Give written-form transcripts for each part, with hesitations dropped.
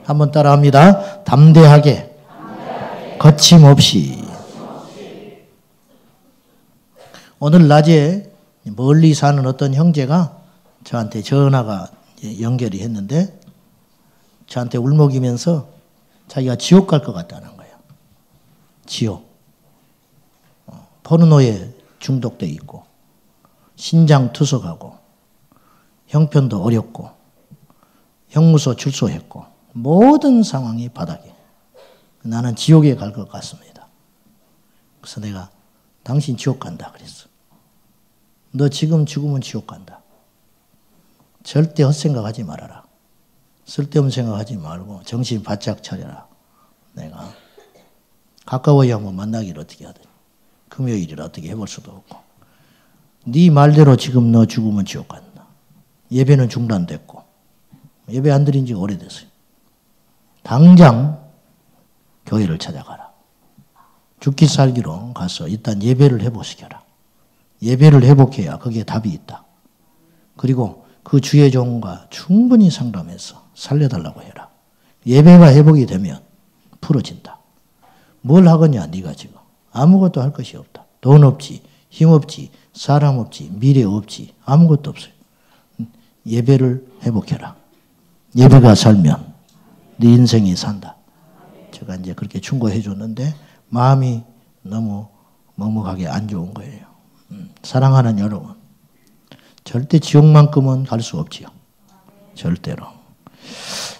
한번 따라합니다. 담대하게, 거침없이. 오늘 낮에 멀리 사는 어떤 형제가 저한테 전화가 연결이 했는데 저한테 울먹이면서 자기가 지옥 갈 것 같다는 거예요. 지옥. 포르노에 중독돼 있고 신장 투석하고 형편도 어렵고 형무소 출소했고 모든 상황이 바닥에. 나는 지옥에 갈 것 같습니다. 그래서 내가 당신 지옥 간다 그랬어. 너 지금 죽으면 지옥 간다. 절대 헛생각하지 말아라. 쓸데없는 생각하지 말고 정신 바짝 차려라. 내가 가까워야 한번 만나기를 어떻게 하더니 금요일이라 어떻게 해볼 수도 없고 네 말대로 지금 너 죽으면 지옥 간다. 예배는 중단됐고 예배 안 드린 지가 오래됐어요. 당장 교회를 찾아가라. 죽기 살기로 가서 일단 예배를 회복시켜라. 예배를 회복해야 거기에 답이 있다. 그리고 그 주의 종과 충분히 상담해서 살려달라고 해라. 예배가 회복이 되면 풀어진다. 뭘 하겠냐 네가 지금. 아무것도 할 것이 없다. 돈 없지, 힘 없지, 사람 없지, 미래 없지, 아무것도 없어요. 예배를 회복해라. 예배가 살면 네 인생이 산다. 제가 이제 그렇게 충고해 줬는데 마음이 너무 먹먹하게 안 좋은 거예요. 사랑하는 여러분, 절대 지옥만큼은 갈 수 없지요. 절대로.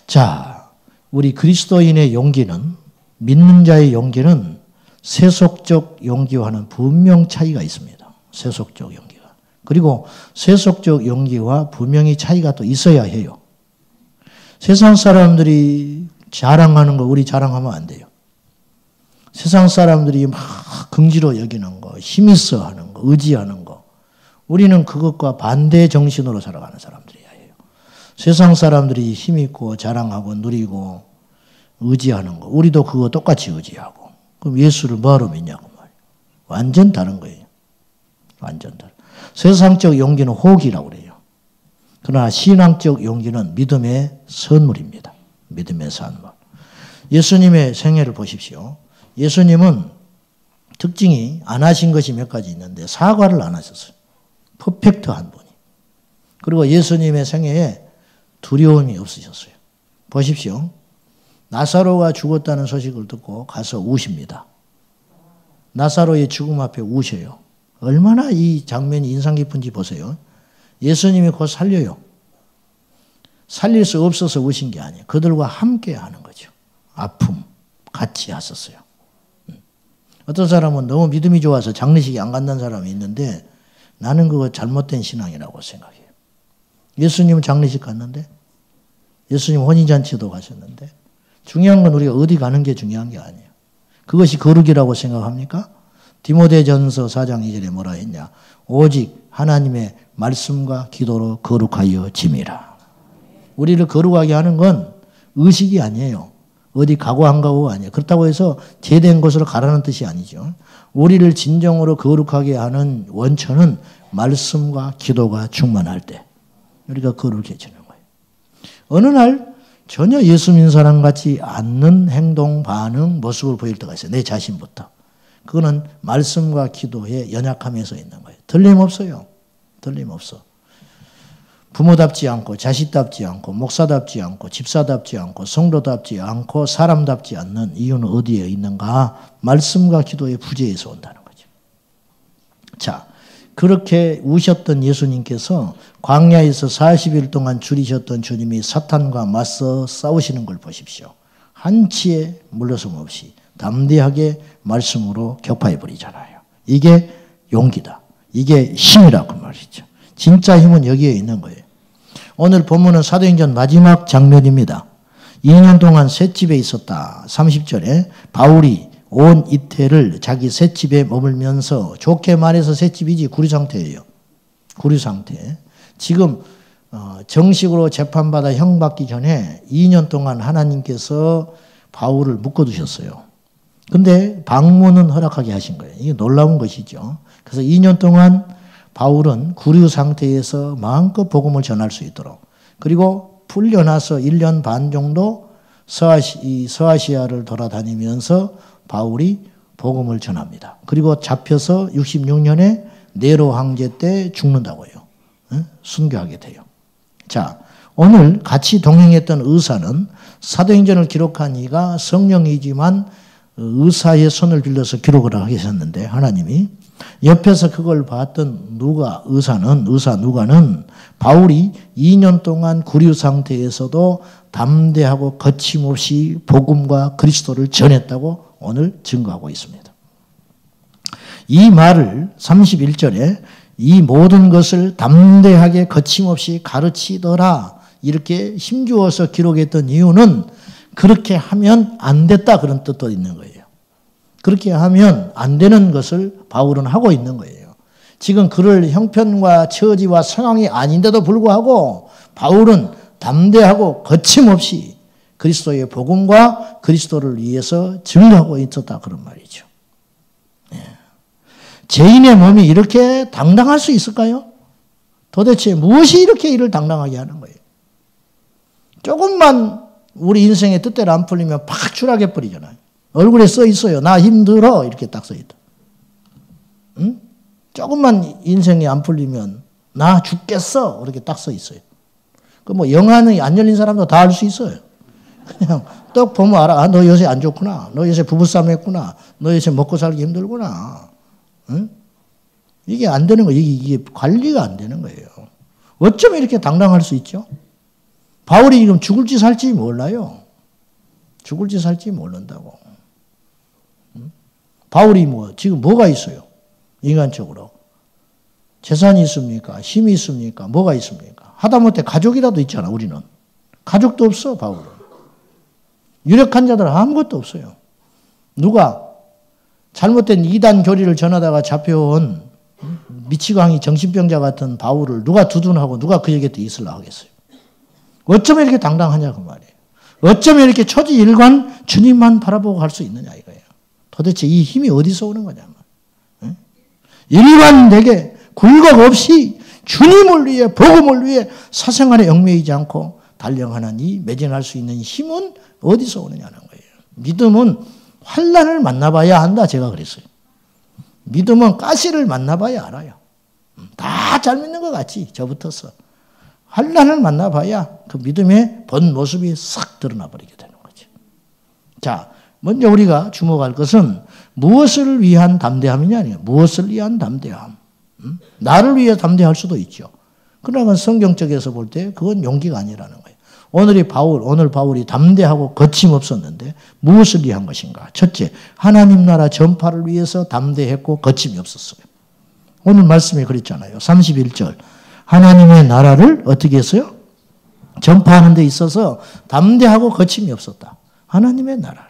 자, 우리 그리스도인의 용기는, 믿는 자의 용기는 세속적 용기와는 분명 차이가 있습니다. 세속적 용기가. 그리고 세속적 용기와 분명히 차이가 또 있어야 해요. 세상 사람들이 자랑하는 거 우리 자랑하면 안 돼요. 세상 사람들이 막 긍지로 여기는 거, 힘있어 하는 거, 의지하는 거. 우리는 그것과 반대 정신으로 살아가는 사람들이야 해요. 세상 사람들이 힘있고 자랑하고 누리고 의지하는 거. 우리도 그거 똑같이 의지하고. 그럼 예수를 뭐하러 믿냐고 말이에요. 완전 다른 거예요. 완전 다른. 세상적 용기는 호기라고 그래요. 그러나 신앙적 용기는 믿음의 선물입니다. 믿음의 선물. 예수님의 생애를 보십시오. 예수님은 특징이 안 하신 것이 몇 가지 있는데 사과를 안 하셨어요. 퍼펙트한 분이. 그리고 예수님의 생애에 두려움이 없으셨어요. 보십시오. 나사로가 죽었다는 소식을 듣고 가서 우십니다. 나사로의 죽음 앞에 우셔요. 얼마나 이 장면이 인상 깊은지 보세요. 예수님이 곧 살려요. 살릴 수 없어서 우신 게 아니에요. 그들과 함께 하는 거죠. 아픔 같이 하셨어요. 어떤 사람은 너무 믿음이 좋아서 장례식에 안 간다는 사람이 있는데 나는 그거 잘못된 신앙이라고 생각해요. 예수님은 장례식 갔는데 예수님 혼인잔치도 가셨는데 중요한 건 우리가 어디 가는 게 중요한 게 아니에요. 그것이 거룩이라고 생각합니까? 디모데전서 4장 2절에 뭐라 했냐. 오직 하나님의 말씀과 기도로 거룩하여 짐이라. 우리를 거룩하게 하는 건 의식이 아니에요. 어디 가고 안 가고 아니에요. 그렇다고 해서 제된 곳으로 가라는 뜻이 아니죠. 우리를 진정으로 거룩하게 하는 원천은 말씀과 기도가 충만할 때 우리가 거룩해지는 거예요. 어느 날 전혀 예수 믿는 사람 같지 않는 행동, 반응, 모습을 보일 때가 있어요. 내 자신부터. 그거는 말씀과 기도의 연약함에서 있는 거예요. 틀림없어요. 틀림없어. 부모답지 않고 자식답지 않고 목사답지 않고 집사답지 않고 성도답지 않고 사람답지 않는 이유는 어디에 있는가? 말씀과 기도의 부재에서 온다는 거죠. 자, 그렇게 우셨던 예수님께서 광야에서 40일 동안 줄이셨던 주님이 사탄과 맞서 싸우시는 걸 보십시오. 한치의 물러섬 없이 담대하게 말씀으로 격파해버리잖아요. 이게 용기다. 이게 힘이라 그 말이죠. 진짜 힘은 여기에 있는 거예요. 오늘 본문은 사도행전 마지막 장면입니다. 2년 동안 셋집에 있었다. 30절에 바울이 온 이태를 자기 셋집에 머물면서 좋게 말해서 셋집이지 구류 상태예요. 구류 상태. 지금 정식으로 재판받아 형 받기 전에 2년 동안 하나님께서 바울을 묶어두셨어요. 근데 방문은 허락하게 하신 거예요. 이게 놀라운 것이죠. 그래서 2년 동안 바울은 구류 상태에서 마음껏 복음을 전할 수 있도록 그리고 풀려나서 1년 반 정도 서아시아를 돌아다니면서 바울이 복음을 전합니다. 그리고 잡혀서 66년에 네로 황제 때 죽는다고요. 순교하게 돼요. 자, 오늘 같이 동행했던 의사는 사도행전을 기록한 이가 성령이지만 의사의 손을 빌려서 기록을 하셨는데 하나님이 옆에서 그걸 봤던 의사 누가는 바울이 2년 동안 구류 상태에서도 담대하고 거침없이 복음과 그리스도를 전했다고 오늘 증거하고 있습니다. 이 말을 31절에 이 모든 것을 담대하게 거침없이 가르치더라 이렇게 힘주어서 기록했던 이유는 그렇게 하면 안 됐다 그런 뜻도 있는 거예요. 그렇게 하면 안 되는 것을 바울은 하고 있는 거예요. 지금 그럴 형편과 처지와 상황이 아닌데도 불구하고 바울은 담대하고 거침없이 그리스도의 복음과 그리스도를 위해서 증거하고 있었다 그런 말이죠. 죄인의 몸이 이렇게 당당할 수 있을까요? 도대체 무엇이 이렇게 이를 당당하게 하는 거예요? 조금만 우리 인생의 뜻대로 안 풀리면 팍 추락해 버리잖아요. 얼굴에 써 있어요. 나 힘들어 이렇게 딱 써 있다. 응? 조금만 인생이 안 풀리면 나 죽겠어 이렇게 딱 써 있어요. 그 뭐 영안이 안 열린 사람도 다 알 수 있어요. 그냥 딱 보면 알아. 아, 너 요새 안 좋구나. 너 요새 부부싸움 했구나. 너 요새 먹고 살기 힘들구나. 응? 이게 안 되는 거예요. 이게 관리가 안 되는 거예요. 어쩜 이렇게 당당할 수 있죠? 바울이 지금 죽을지 살지 몰라요. 죽을지 살지 모른다고. 응? 바울이 지금 뭐가 있어요? 인간적으로. 재산이 있습니까? 힘이 있습니까? 뭐가 있습니까? 하다못해 가족이라도 있잖아, 우리는. 가족도 없어, 바울은. 유력한 자들은 아무것도 없어요. 누가 잘못된 이단 교리를 전하다가 잡혀온 미치광이 정신병자 같은 바울을 누가 두둔하고 누가 그 곁에 있으려 하겠어요. 어쩌면 이렇게 당당하냐 그 말이에요. 어쩌면 이렇게 초지일관 주님만 바라보고 갈 수 있느냐 이거예요. 도대체 이 힘이 어디서 오는 거냐. 일관되게 굴곡 없이 주님을 위해 복음을 위해 사생활에 얽매이지 않고 달려가는 이 매진할 수 있는 힘은 어디서 오느냐는 거예요. 믿음은 환난을 만나봐야 한다 제가 그랬어요. 믿음은 가시를 만나봐야 알아요. 다 잘 믿는 것 같지 저부터서. 환난을 만나봐야 그 믿음의 본 모습이 싹 드러나 버리게 되는 거죠. 자, 먼저 우리가 주목할 것은 무엇을 위한 담대함이냐 아니에요. 무엇을 위한 담대함. 나를 위해 담대할 수도 있죠. 그러나 성경적에서 볼 때 그건 용기가 아니라는 거예요. 오늘 바울이 담대하고 거침없었는데 무엇을 위한 것인가? 첫째, 하나님 나라 전파를 위해서 담대했고 거침이 없었어요. 오늘 말씀에 그랬잖아요. 31절. 하나님의 나라를 어떻게 했어요? 전파하는 데 있어서 담대하고 거침이 없었다. 하나님의 나라.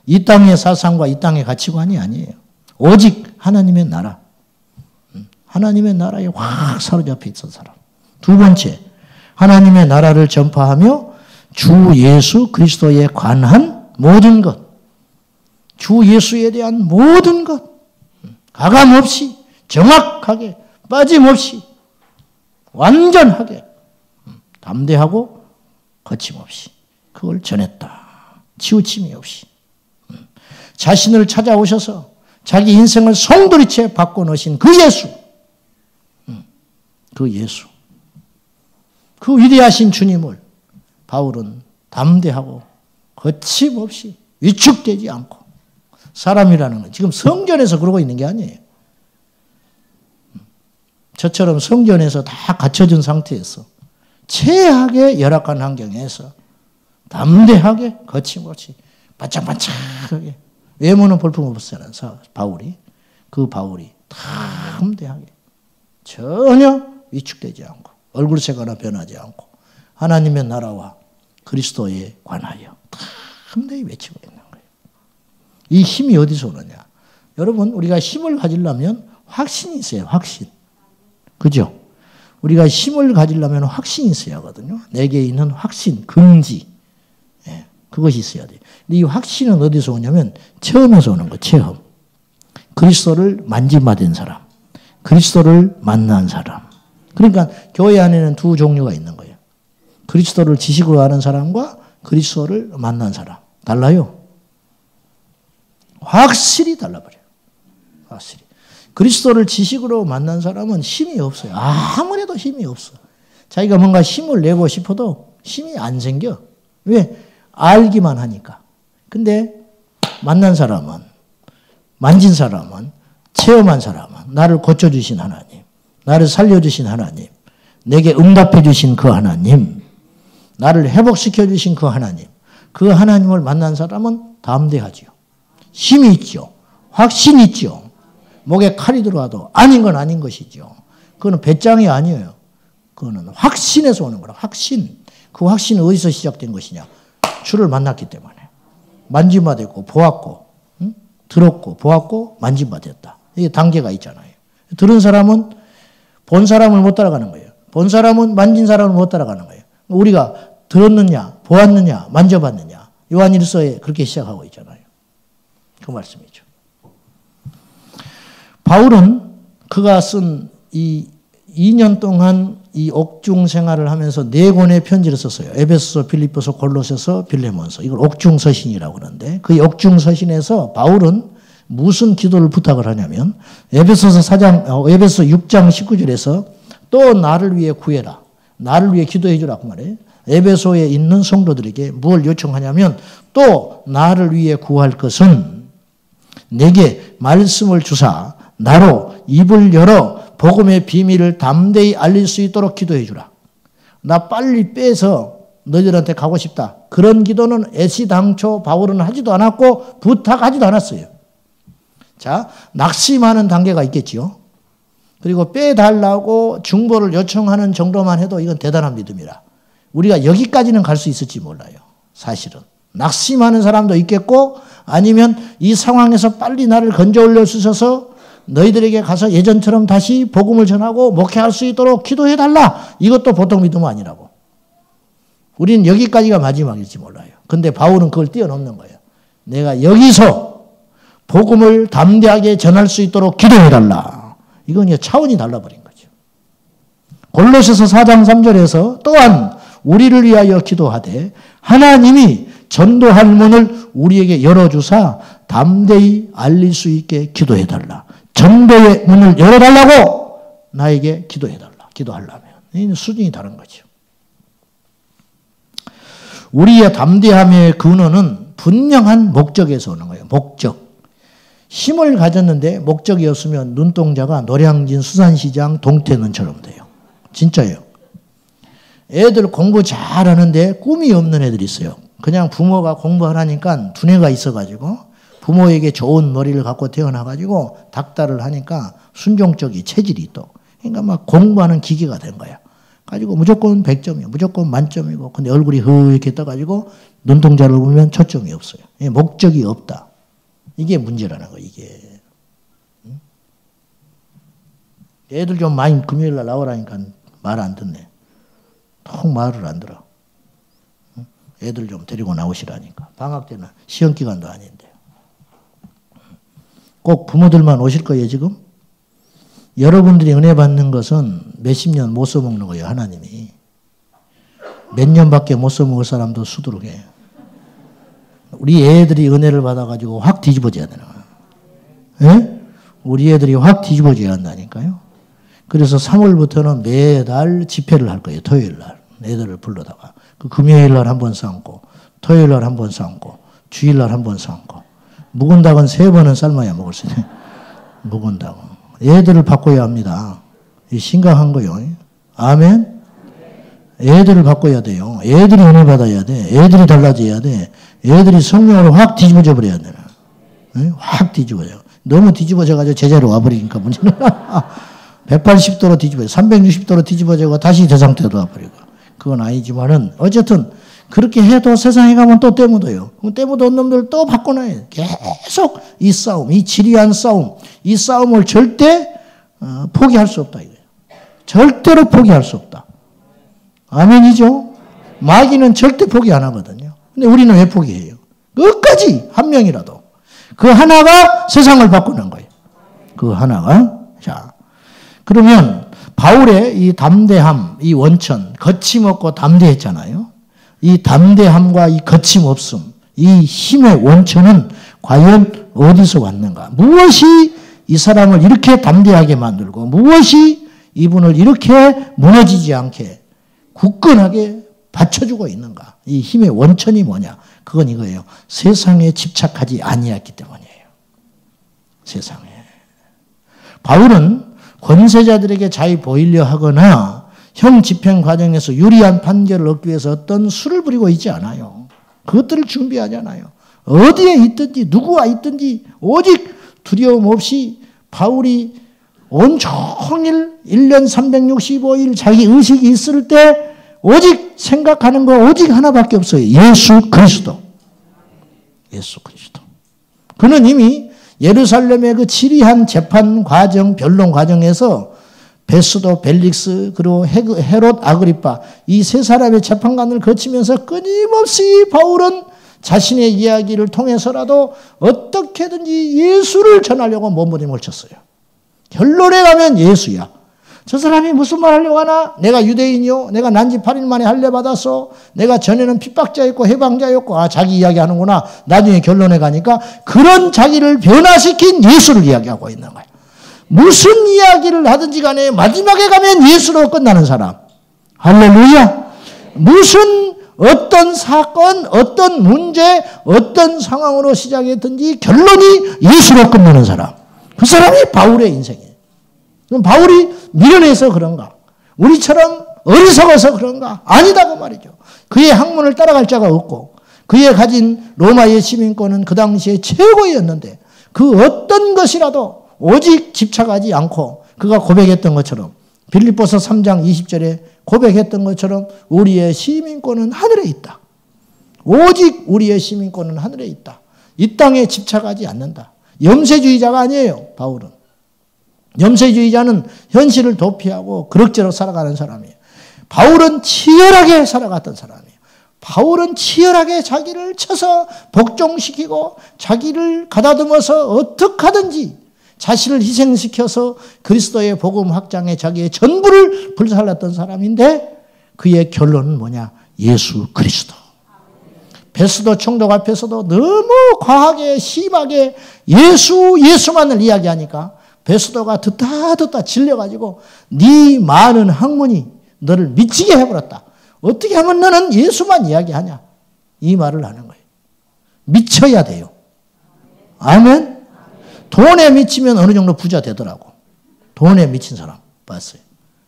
이 땅의 사상과 이 땅의 가치관이 아니에요. 오직 하나님의 나라. 하나님의 나라에 확 사로잡혀 있던 사람. 두 번째, 하나님의 나라를 전파하며 주 예수 그리스도에 관한 모든 것. 주 예수에 대한 모든 것. 가감없이 정확하게 빠짐없이 완전하게 담대하고 거침없이 그걸 전했다. 치우침이 없이. 자신을 찾아오셔서 자기 인생을 송두리째 바꿔놓으신 그 예수. 그 예수. 그 위대하신 주님을 바울은 담대하고 거침없이 위축되지 않고 사람이라는 건 지금 성전에서 그러고 있는 게 아니에요. 저처럼 성전에서 다 갖춰진 상태에서 최악의 열악한 환경에서 담대하게 거침없이 반짝반짝하게 외모는 볼품없었잖아요. 바울이. 그 바울이 담대하게 전혀 위축되지 않고 얼굴색 하나 변하지 않고 하나님의 나라와 그리스도에 관하여 담대히 외치고 있는 거예요. 이 힘이 어디서 오느냐? 여러분 우리가 힘을 가지려면 확신이 있어요. 확신. 그죠? 우리가 힘을 가지려면 확신이 있어야 하거든요. 내게 있는 확신, 긍지. 예, 그것이 있어야 돼요. 근데 이 확신은 어디서 오냐면 체험에서 오는 거예요. 체험. 그리스도를 만짐받은 사람. 그리스도를 만난 사람. 그러니까 교회 안에는 두 종류가 있는 거예요. 그리스도를 지식으로 아는 사람과 그리스도를 만난 사람. 달라요. 확실히 달라버려요. 확실히. 그리스도를 지식으로 만난 사람은 힘이 없어요. 아무래도 힘이 없어. 자기가 뭔가 힘을 내고 싶어도 힘이 안 생겨. 왜? 알기만 하니까. 근데 만난 사람은, 만진 사람은, 체험한 사람은 나를 고쳐주신 하나님, 나를 살려주신 하나님, 내게 응답해주신 그 하나님, 나를 회복시켜주신 그 하나님, 그 하나님을 만난 사람은 담대하지요. 힘이 있죠. 확신이 있죠. 목에 칼이 들어와도 아닌 건 아닌 것이죠. 그거는 배짱이 아니에요. 그거는 확신에서 오는 거라. 확신. 그 확신은 어디서 시작된 것이냐. 주를 만났기 때문에. 만짐받았고 보았고 들었고 보았고 만짐받았다. 이게 단계가 있잖아요. 들은 사람은 본 사람을 못 따라가는 거예요. 본 사람은 만진 사람을 못 따라가는 거예요. 우리가 들었느냐 보았느냐 만져봤느냐. 요한일서에 그렇게 시작하고 있잖아요. 그 말씀이죠. 바울은 그가 쓴 이 2년 동안 이 옥중 생활을 하면서 4권의 편지를 썼어요. 에베소서, 빌립보서, 골로새서, 빌레몬서. 이걸 옥중 서신이라고 그러는데 그 옥중 서신에서 바울은 무슨 기도를 부탁을 하냐면 에베소 6장 19절에서 또 나를 위해 구해라. 나를 위해 기도해 주라 그 말이에요. 에베소에 있는 성도들에게 무엇을 요청하냐면 또 나를 위해 구할 것은 내게 말씀을 주사 나로 입을 열어 복음의 비밀을 담대히 알릴 수 있도록 기도해 주라. 나 빨리 빼서 너희들한테 가고 싶다. 그런 기도는 애시당초 바울은 하지도 않았고 부탁하지도 않았어요. 자, 낙심하는 단계가 있겠지요. 그리고 빼달라고 중보를 요청하는 정도만 해도 이건 대단한 믿음이라. 우리가 여기까지는 갈 수 있을지 몰라요. 사실은. 낙심하는 사람도 있겠고 아니면 이 상황에서 빨리 나를 건져 올려주셔서 너희들에게 가서 예전처럼 다시 복음을 전하고 목회할 수 있도록 기도해달라. 이것도 보통 믿음은 아니라고. 우리는 여기까지가 마지막일지 몰라요. 근데 바울은 그걸 뛰어넘는 거예요. 내가 여기서 복음을 담대하게 전할 수 있도록 기도해달라. 이건 이제 차원이 달라버린 거죠. 골로새서 4장 3절에서 또한 우리를 위하여 기도하되 하나님이 전도할 문을 우리에게 열어주사 담대히 알릴 수 있게 기도해달라. 전도의 문을 열어달라고 나에게 기도해달라. 기도하려면. 이 수준이 다른 거죠. 우리의 담대함의 근원은 분명한 목적에서 오는 거예요. 목적. 힘을 가졌는데 목적이 없으면 눈동자가 노량진 수산시장 동태눈처럼 돼요. 진짜예요. 애들 공부 잘하는데 꿈이 없는 애들이 있어요. 그냥 부모가 공부하라니까 두뇌가 있어가지고 부모에게 좋은 머리를 갖고 태어나가지고 닥달을 하니까 순종적이 체질이 또. 그러니까 막 공부하는 기계가 된 거야. 가지고 무조건 100점이야. 무조건 만점이고. 근데 얼굴이 흐렇게 떠가지고 눈동자를 보면 초점이 없어요. 목적이 없다. 이게 문제라는 거야, 이게. 애들 좀 많이 금요일 날 나오라니까 말 안 듣네. 통 말을 안 들어. 애들 좀 데리고 나오시라니까. 방학 때는 시험 기간도 아닌데. 꼭 부모들만 오실 거예요, 지금? 여러분들이 은혜 받는 것은 몇십 년 못 써먹는 거예요, 하나님이. 몇 년밖에 못 써먹을 사람도 수두룩해. 우리 애들이 은혜를 받아가지고 확 뒤집어져야 되나. 예? 우리 애들이 확 뒤집어져야 한다니까요. 그래서 3월부터는 매달 집회를 할 거예요, 토요일 날. 애들을 불러다가. 그 금요일 날 한 번 삶고, 토요일 날 한 번 삶고, 주일 날 한 번 삶고. 묵은 닭은 3번은 삶아야 먹을 수 있어요. 묵은 닭은. 애들을 바꿔야 합니다. 심각한 거요. 아멘? 애들을 바꿔야 돼요. 애들이 은혜 받아야 돼. 애들이 달라져야 돼. 애들이 성령으로 확 뒤집어져 버려야 되나. 확 뒤집어져. 너무 뒤집어져가지고 제자로 와버리니까 문제는. 180도로 뒤집어져. 360도로 뒤집어져가 다시 제 상태로 와버리고. 그건 아니지만은 어쨌든 그렇게 해도 세상에 가면 또 때묻어요. 때묻은 놈들 또 바꿔놔요. 계속 이 싸움, 이 지리한 싸움, 이 싸움을 절대 포기할 수 없다 이거예요. 절대로 포기할 수 없다. 아멘이죠? 마귀는 절대 포기 안 하거든요. 근데 우리는 왜 포기해요? 끝까지 한 명이라도. 그 하나가 세상을 바꾸는 거예요. 그 하나가. 자, 그러면 바울의 이 담대함, 이 원천, 거침없고 담대했잖아요. 이 담대함과 이 거침없음, 이 힘의 원천은 과연 어디서 왔는가? 무엇이 이 사람을 이렇게 담대하게 만들고 무엇이 이분을 이렇게 무너지지 않게 굳건하게 받쳐주고 있는가? 이 힘의 원천이 뭐냐? 그건 이거예요. 세상에 집착하지 아니했기 때문이에요. 세상에. 바울은 권세자들에게 잘 보이려 하거나 형 집행 과정에서 유리한 판결을 얻기 위해서 어떤 수를 부리고 있지 않아요. 그것들을 준비하잖아요. 어디에 있든지 누구와 있든지 오직 두려움 없이 바울이 온종일 1년 365일 자기 의식이 있을 때 오직 생각하는 거 오직 하나밖에 없어요. 예수 그리스도. 예수 그리스도. 그는 이미 예루살렘의 그 지리한 재판 과정, 변론 과정에서 베스도, 벨릭스, 그리고 헤롯 아그리파 이 세 사람의 재판관을 거치면서 끊임없이 바울은 자신의 이야기를 통해서라도 어떻게든지 예수를 전하려고 몸부림을 쳤어요. 결론에 가면 예수야. 저 사람이 무슨 말 하려고 하나? 내가 유대인이요. 내가 난지 8일 만에 할례 받았어. 내가 전에는 핍박자였고 해방자였고. 아, 자기 이야기하는구나. 나중에 결론에 가니까 그런 자기를 변화시킨 예수를 이야기하고 있는 거예요. 무슨 이야기를 하든지 간에 마지막에 가면 예수로 끝나는 사람. 할렐루야. 무슨 어떤 사건, 어떤 문제, 어떤 상황으로 시작했든지 결론이 예수로 끝나는 사람. 그 사람이 바울의 인생이에요. 그럼 바울이 미련해서 그런가? 우리처럼 어리석어서 그런가? 아니다 그 말이죠. 그의 학문을 따라갈 자가 없고 그의 가진 로마의 시민권은 그 당시에 최고였는데 그 어떤 것이라도 오직 집착하지 않고 그가 고백했던 것처럼 빌립보서 3장 20절에 고백했던 것처럼 우리의 시민권은 하늘에 있다. 오직 우리의 시민권은 하늘에 있다. 이 땅에 집착하지 않는다. 염세주의자가 아니에요. 바울은. 염세주의자는 현실을 도피하고 그럭저럭 살아가는 사람이에요. 바울은 치열하게 살아갔던 사람이에요. 바울은 치열하게 자기를 쳐서 복종시키고 자기를 가다듬어서 어떻게 하든지 자신을 희생시켜서 그리스도의 복음 확장에 자기의 전부를 불살랐던 사람인데 그의 결론은 뭐냐? 예수 그리스도. 베스도 총독 앞에서도 너무 과하게 심하게 예수만을 이야기하니까 베스도가 듣다 질려가지고 네 많은 학문이 너를 미치게 해버렸다. 어떻게 하면 너는 예수만 이야기하냐? 이 말을 하는 거예요. 미쳐야 돼요. 아멘. 돈에 미치면 어느 정도 부자 되더라고. 돈에 미친 사람 봤어요.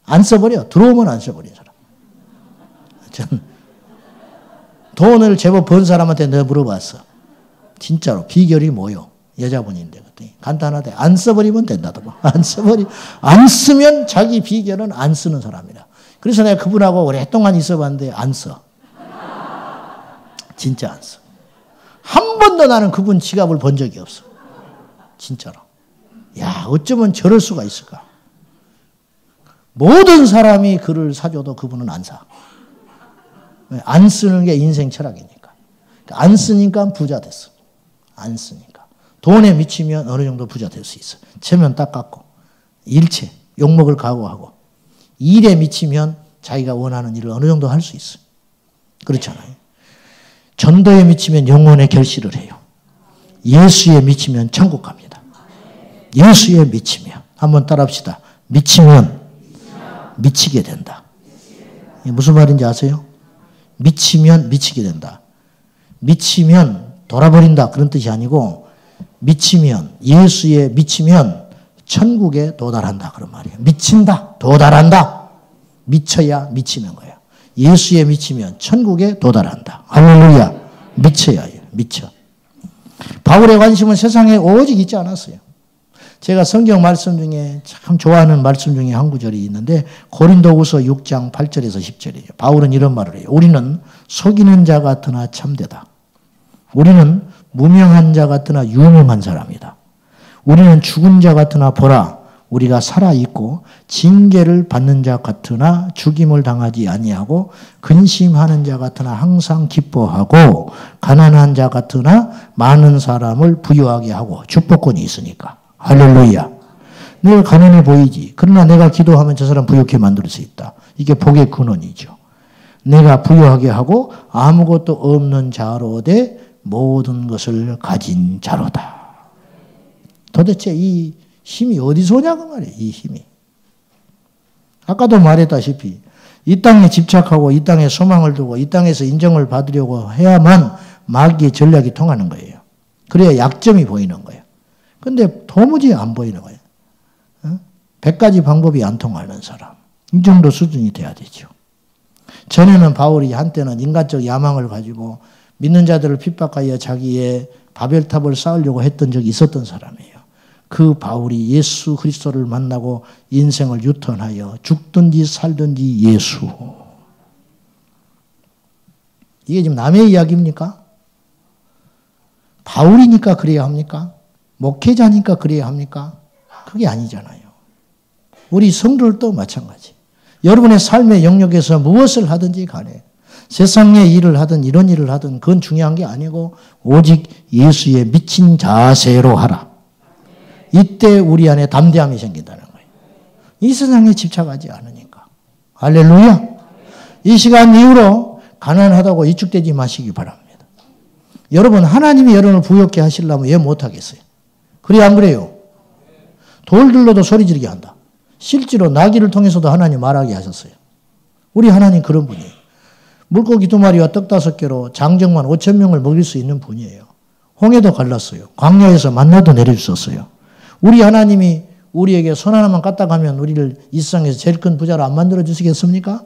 안 써버려. 들어오면 안 써버린 사람. 전 돈을 제법 번 사람한테 내가 물어봤어. 진짜로 비결이 뭐요? 여자분인데 그랬더니 간단하대. 안 써버리면 된다더만. 안 쓰면 자기 비결은 안 쓰는 사람이라. 그래서 내가 그분하고 오랫동안 있어봤는데 안 써. 진짜 안 써. 한 번도 나는 그분 지갑을 본 적이 없어. 진짜로. 야, 어쩌면 저럴 수가 있을까? 모든 사람이 글을 사줘도 그분은 안 사. 안 쓰는 게 인생 철학이니까. 안 쓰니까 부자 됐어. 안 쓰니까. 돈에 미치면 어느 정도 부자 될 수 있어. 체면 딱 깎고. 일체, 욕먹을 각오하고. 일에 미치면 자기가 원하는 일을 어느 정도 할 수 있어. 그렇잖아요. 전도에 미치면 영혼의 결실을 해요. 예수에 미치면 천국 갑니다. 예수에 미치면. 한번 따라합시다. 미치면 미치게 된다. 무슨 말인지 아세요? 미치면 미치게 된다. 미치면 돌아버린다. 그런 뜻이 아니고 미치면 예수에 미치면 천국에 도달한다. 그런 말이에요. 미친다. 도달한다. 미쳐야 미치는 거예요. 예수에 미치면 천국에 도달한다. 할렐루야. 미쳐야 해요. 미쳐. 바울의 관심은 세상에 오직 있지 않았어요. 제가 성경 말씀 중에 참 좋아하는 말씀 중에 한 구절이 있는데 고린도후서 6장 8절에서 10절이에요. 바울은 이런 말을 해요. 우리는 속이는 자 같으나 참되다. 우리는 무명한 자 같으나 유명한 사람이다. 우리는 죽은 자 같으나 보라 우리가 살아있고 징계를 받는 자 같으나 죽임을 당하지 아니하고 근심하는 자 같으나 항상 기뻐하고 가난한 자 같으나 많은 사람을 부유하게 하고 축복권이 있으니까. 할렐루야. 내가 가난해 보이지. 그러나 내가 기도하면 저 사람 부유하게 만들 수 있다. 이게 복의 근원이죠. 내가 부유하게 하고 아무것도 없는 자로되 모든 것을 가진 자로다. 도대체 이 힘이 어디서 오냐고 말이에요. 이 힘이. 아까도 말했다시피 이 땅에 집착하고 이 땅에 소망을 두고 이 땅에서 인정을 받으려고 해야만 마귀의 전략이 통하는 거예요. 그래야 약점이 보이는 거예요. 근데 도무지 안 보이는 거예요. 100가지 방법이 안 통하는 사람. 이 정도 수준이 돼야 되죠. 전에는 바울이 한때는 인간적 야망을 가지고 믿는 자들을 핍박하여 자기의 바벨탑을 쌓으려고 했던 적이 있었던 사람이에요. 그 바울이 예수 그리스도를 만나고 인생을 유턴하여 죽든지 살든지 예수. 이게 지금 남의 이야기입니까? 바울이니까 그래야 합니까? 목회자니까 그래야 합니까? 그게 아니잖아요. 우리 성도들도 마찬가지. 여러분의 삶의 영역에서 무엇을 하든지 간에 세상의 일을 하든 이런 일을 하든 그건 중요한 게 아니고 오직 예수의 미친 자세로 하라. 이때 우리 안에 담대함이 생긴다는 거예요. 이 세상에 집착하지 않으니까. 할렐루야. 이 시간 이후로 가난하다고 위축되지 마시기 바랍니다. 여러분 하나님이 여러분을 부욕해 하시려면 왜 못하겠어요? 그래 안 그래요? 돌들로도 소리 지르게 한다. 실제로 나귀를 통해서도 하나님 말하게 하셨어요. 우리 하나님 그런 분이에요. 물고기 2마리와 떡 5개로 장정만 5,000명을 먹일 수 있는 분이에요. 홍해도 갈랐어요. 광야에서 만나도 내려주셨어요. 우리 하나님이 우리에게 손 하나만 갖다 가면 우리를 이 세상에서 제일 큰 부자로 안 만들어 주시겠습니까?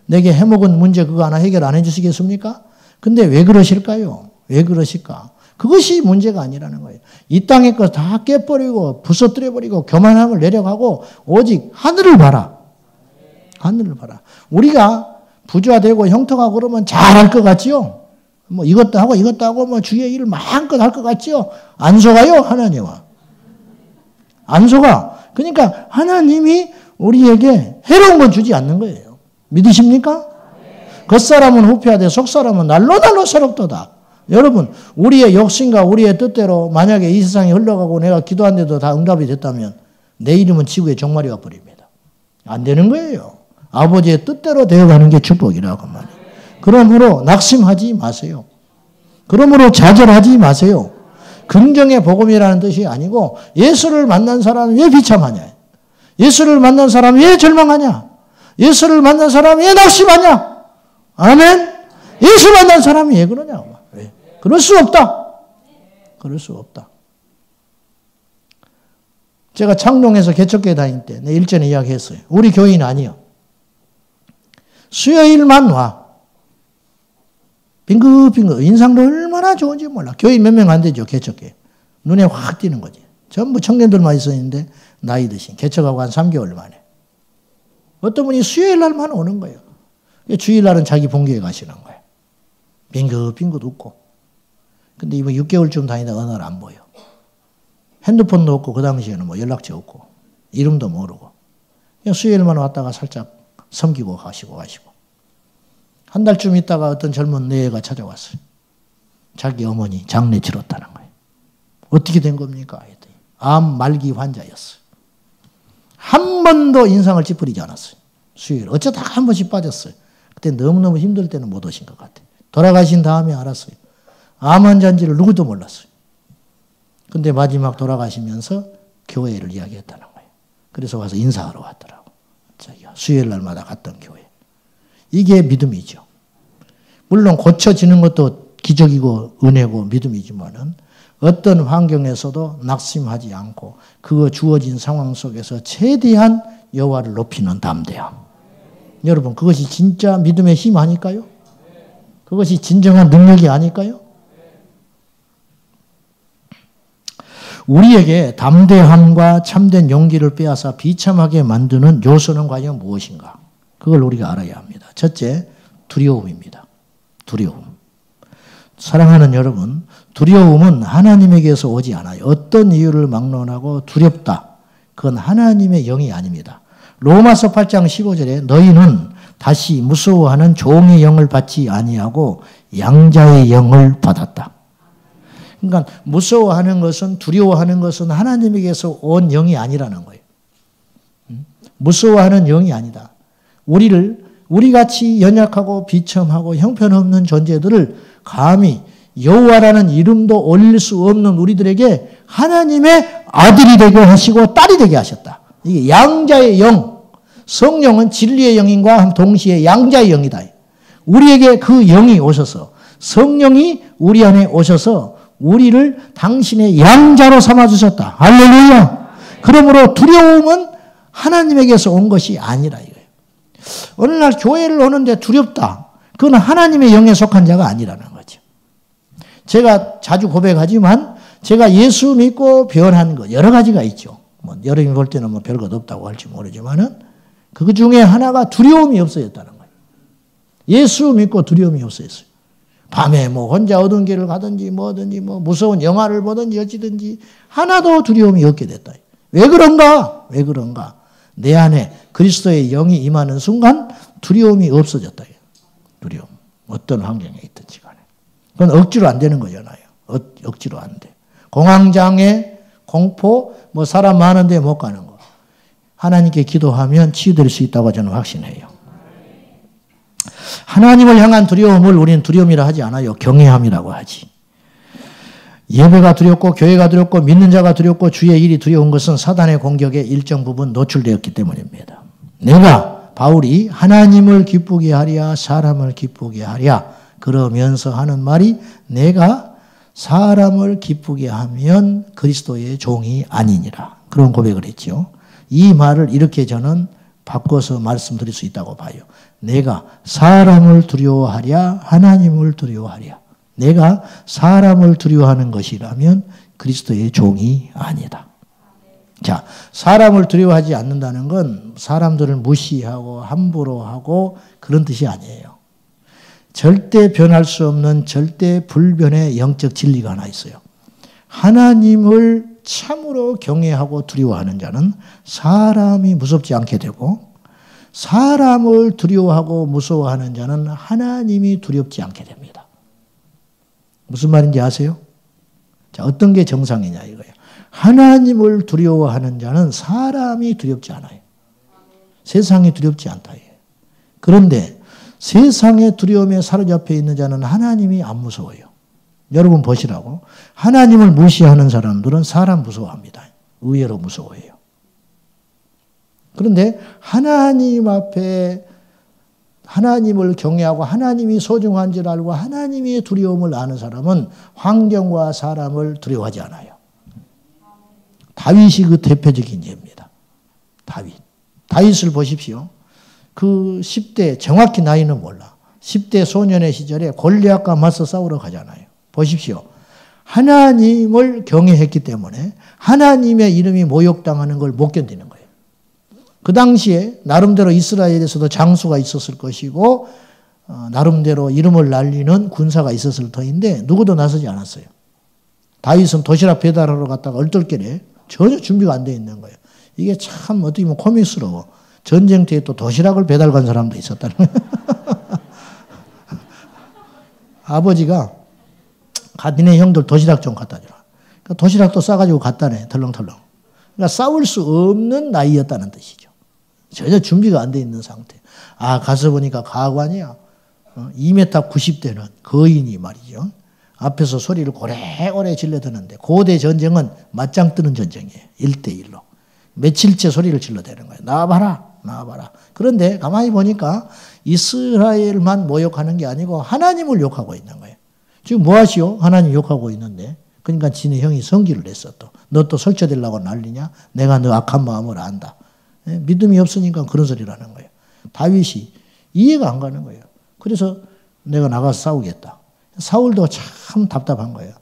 내게 해먹은 문제 그거 하나 해결 안 해 주시겠습니까? 근데 왜 그러실까요? 왜 그러실까? 그것이 문제가 아니라는 거예요. 이 땅의 것 다 깨버리고 부서뜨려버리고 교만함을 내려가고 오직 하늘을 봐라. 하늘을 봐라. 우리가 부자되고 형통하고 그러면 잘할 것 같지요? 뭐 이것도 하고 뭐 주의 일을 마음껏 할 것 같지요? 안 속아요, 하나님은. 안 속아. 그러니까 하나님이 우리에게 해로운 건 주지 않는 거예요. 믿으십니까? 겉사람은 후패하되 속사람은 날로 새롭도다. 여러분, 우리의 욕심과 우리의 뜻대로 만약에 이 세상이 흘러가고 내가 기도한 데도 다 응답이 됐다면 내 이름은 지구의 종말이 와버립니다. 안 되는 거예요. 아버지의 뜻대로 되어가는 게 축복이라고 말이에요. 그러므로 낙심하지 마세요. 그러므로 좌절하지 마세요. 긍정의 복음이라는 뜻이 아니고 예수를 만난 사람이 왜 비참하냐? 예수를 만난 사람이 왜 절망하냐? 예수를 만난 사람이 왜 낙심하냐? 아멘? 예수 만난 사람이 왜 그러냐고. 왜? 그럴 수 없다. 그럴 수 없다. 제가 창동에서 개척교회 다닐 때 내 일전에 이야기했어요. 우리 교인 아니요. 수요일만 와. 빙긋빙긋. 인상도 얼마나 좋은지 몰라. 교인 몇 명 안 되죠. 개척교회. 눈에 확 띄는 거지. 전부 청년들만 있었는데 나이 드신. 개척하고 한 3개월 만에. 어떤 분이 수요일 날만 오는 거예요. 주일날은 자기 본교회 가시는 거예요. 빙긋빙긋 웃고. 근데 이번 6개월쯤 다니다가 어느 날 안 보여. 핸드폰도 없고 그 당시에는 뭐 연락처 없고 이름도 모르고 그냥 수요일만 왔다가 살짝 섬기고 가시고 한 달쯤 있다가 어떤 젊은 내외가 찾아왔어요. 자기 어머니 장례 치렀다는 거예요. 어떻게 된 겁니까? 했더니 암 말기 환자였어요. 한 번도 인상을 찌푸리지 않았어요. 수요일 어쩌다가 한 번씩 빠졌어요. 그때 너무너무 힘들 때는 못 오신 것 같아요. 돌아가신 다음에 알았어요. 암 환자인지를 누구도 몰랐어요. 근데 마지막 돌아가시면서 교회를 이야기했다는 거예요. 그래서 와서 인사하러 왔더라고. 자기가 수요일 날마다 갔던 교회. 이게 믿음이죠. 물론 고쳐지는 것도 기적이고 은혜고 믿음이지만은 어떤 환경에서도 낙심하지 않고 그 주어진 상황 속에서 최대한 여호와를 높이는 담대함. 여러분 그것이 진짜 믿음의 힘 아닐까요? 그것이 진정한 능력이 아닐까요? 우리에게 담대함과 참된 용기를 빼앗아 비참하게 만드는 요소는 과연 무엇인가? 그걸 우리가 알아야 합니다. 첫째, 두려움입니다. 두려움. 사랑하는 여러분, 두려움은 하나님에게서 오지 않아요. 어떤 이유를 막론하고 두렵다. 그건 하나님의 영이 아닙니다. 로마서 8장 15절에 너희는 다시 무서워하는 종의 영을 받지 아니하고 양자의 영을 받았다. 그러니까 무서워하는 것은 두려워하는 것은 하나님에게서 온 영이 아니라는 거예요. 무서워하는 영이 아니다. 우리를 우리같이 연약하고 비참하고 형편없는 존재들을 감히 여호와라는 이름도 올릴 수 없는 우리들에게 하나님의 아들이 되게 하시고 딸이 되게 하셨다. 이게 양자의 영, 성령은 진리의 영인과 동시에 양자의 영이다. 우리에게 그 영이 오셔서 성령이 우리 안에 오셔서 우리를 당신의 양자로 삼아주셨다. 할렐루야. 그러므로 두려움은 하나님에게서 온 것이 아니라 이거예요. 어느 날 교회를 오는데 두렵다. 그건 하나님의 영에 속한 자가 아니라는 거죠. 제가 자주 고백하지만 제가 예수 믿고 변한 것 여러 가지가 있죠. 뭐 여러분이 볼 때는 뭐 별것 없다고 할지 모르지만은 그 중에 하나가 두려움이 없어졌다는 거예요. 예수 믿고 두려움이 없어졌어요. 밤에 뭐 혼자 어두운 길을 가든지 뭐든지 뭐 무서운 영화를 보든지 어찌든지 하나도 두려움이 없게 됐다. 왜 그런가? 왜 그런가? 내 안에 그리스도의 영이 임하는 순간 두려움이 없어졌다. 두려움. 어떤 환경에 있든지 간에. 그건 억지로 안 되는 거잖아요. 억지로 안 돼. 공황장애, 공포, 뭐 사람 많은데 못 가는 거. 하나님께 기도하면 치유될 수 있다고 저는 확신해요. 하나님을 향한 두려움을 우리는 두려움이라 하지 않아요. 경외함이라고 하지. 예배가 두렵고 교회가 두렵고 믿는 자가 두렵고 주의 일이 두려운 것은 사단의 공격에 일정 부분 노출되었기 때문입니다. 내가 바울이 하나님을 기쁘게 하랴 사람을 기쁘게 하랴 그러면서 하는 말이 내가 사람을 기쁘게 하면 그리스도의 종이 아니니라. 그런 고백을 했죠. 이 말을 이렇게 저는 바꿔서 말씀드릴 수 있다고 봐요. 내가 사람을 두려워하랴 하나님을 두려워하랴. 내가 사람을 두려워하는 것이라면 그리스도의 종이 아니다. 자, 사람을 두려워하지 않는다는 건 사람들을 무시하고 함부로 하고 그런 뜻이 아니에요. 절대 변할 수 없는 절대 불변의 영적 진리가 하나 있어요. 하나님을 참으로 경외하고 두려워하는 자는 사람이 무섭지 않게 되고 사람을 두려워하고 무서워하는 자는 하나님이 두렵지 않게 됩니다. 무슨 말인지 아세요? 자, 어떤 게 정상이냐 이거예요. 하나님을 두려워하는 자는 사람이 두렵지 않아요. 세상이 두렵지 않다. 그런데 세상의 두려움에 사로잡혀 있는 자는 하나님이 안 무서워요. 여러분 보시라고. 하나님을 무시하는 사람들은 사람 무서워합니다. 의외로 무서워해요. 그런데 하나님 앞에 하나님을 경외하고 하나님이 소중한 줄 알고 하나님의 두려움을 아는 사람은 환경과 사람을 두려워하지 않아요. 다윗이 그 대표적인 예입니다. 다윗을 보십시오. 그 10대 정확히 나이는 몰라. 10대 소년의 시절에 골리앗과 맞서 싸우러 가잖아요. 보십시오. 하나님을 경외했기 때문에 하나님의 이름이 모욕당하는 걸 못 견디는 거예요. 그 당시에 나름대로 이스라엘에서도 장수가 있었을 것이고 나름대로 이름을 날리는 군사가 있었을 터인데 누구도 나서지 않았어요. 다윗은 도시락 배달하러 갔다가 얼떨결에 전혀 준비가 안 돼 있는 거예요. 이게 참 어떻게 보면 코믹스러워. 전쟁터에 또 도시락을 배달 간 사람도 있었다는 거예요. 아버지가 니네 형들 도시락 좀 갖다 주라. 그러니까 도시락도 싸가지고 갖다네. 덜렁덜렁. 그러니까 싸울 수 없는 나이였다는 뜻이죠. 전혀 준비가 안 돼 있는 상태. 가서 보니까 가관이야. 2m 90대는 거인이 말이죠. 앞에서 소리를 고래고래 질러대는데 고대 전쟁은 맞짱 뜨는 전쟁이에요. 1대1로. 며칠째 소리를 질러대는 거예요. 나와봐라. 그런데 가만히 보니까 이스라엘만 모욕하는 게 아니고 하나님을 욕하고 있는 거예요. 지금 뭐 하시오? 하나님 욕하고 있는데. 그러니까 지네 형이 성기를 냈어 또. 너 또 설쳐되려고 난리냐? 내가 너 악한 마음을 안다. 믿음이 없으니까 그런 소리를 하는 거예요. 다윗이 이해가 안 가는 거예요. 그래서 내가 나가서 싸우겠다. 사울도 참 답답한 거예요.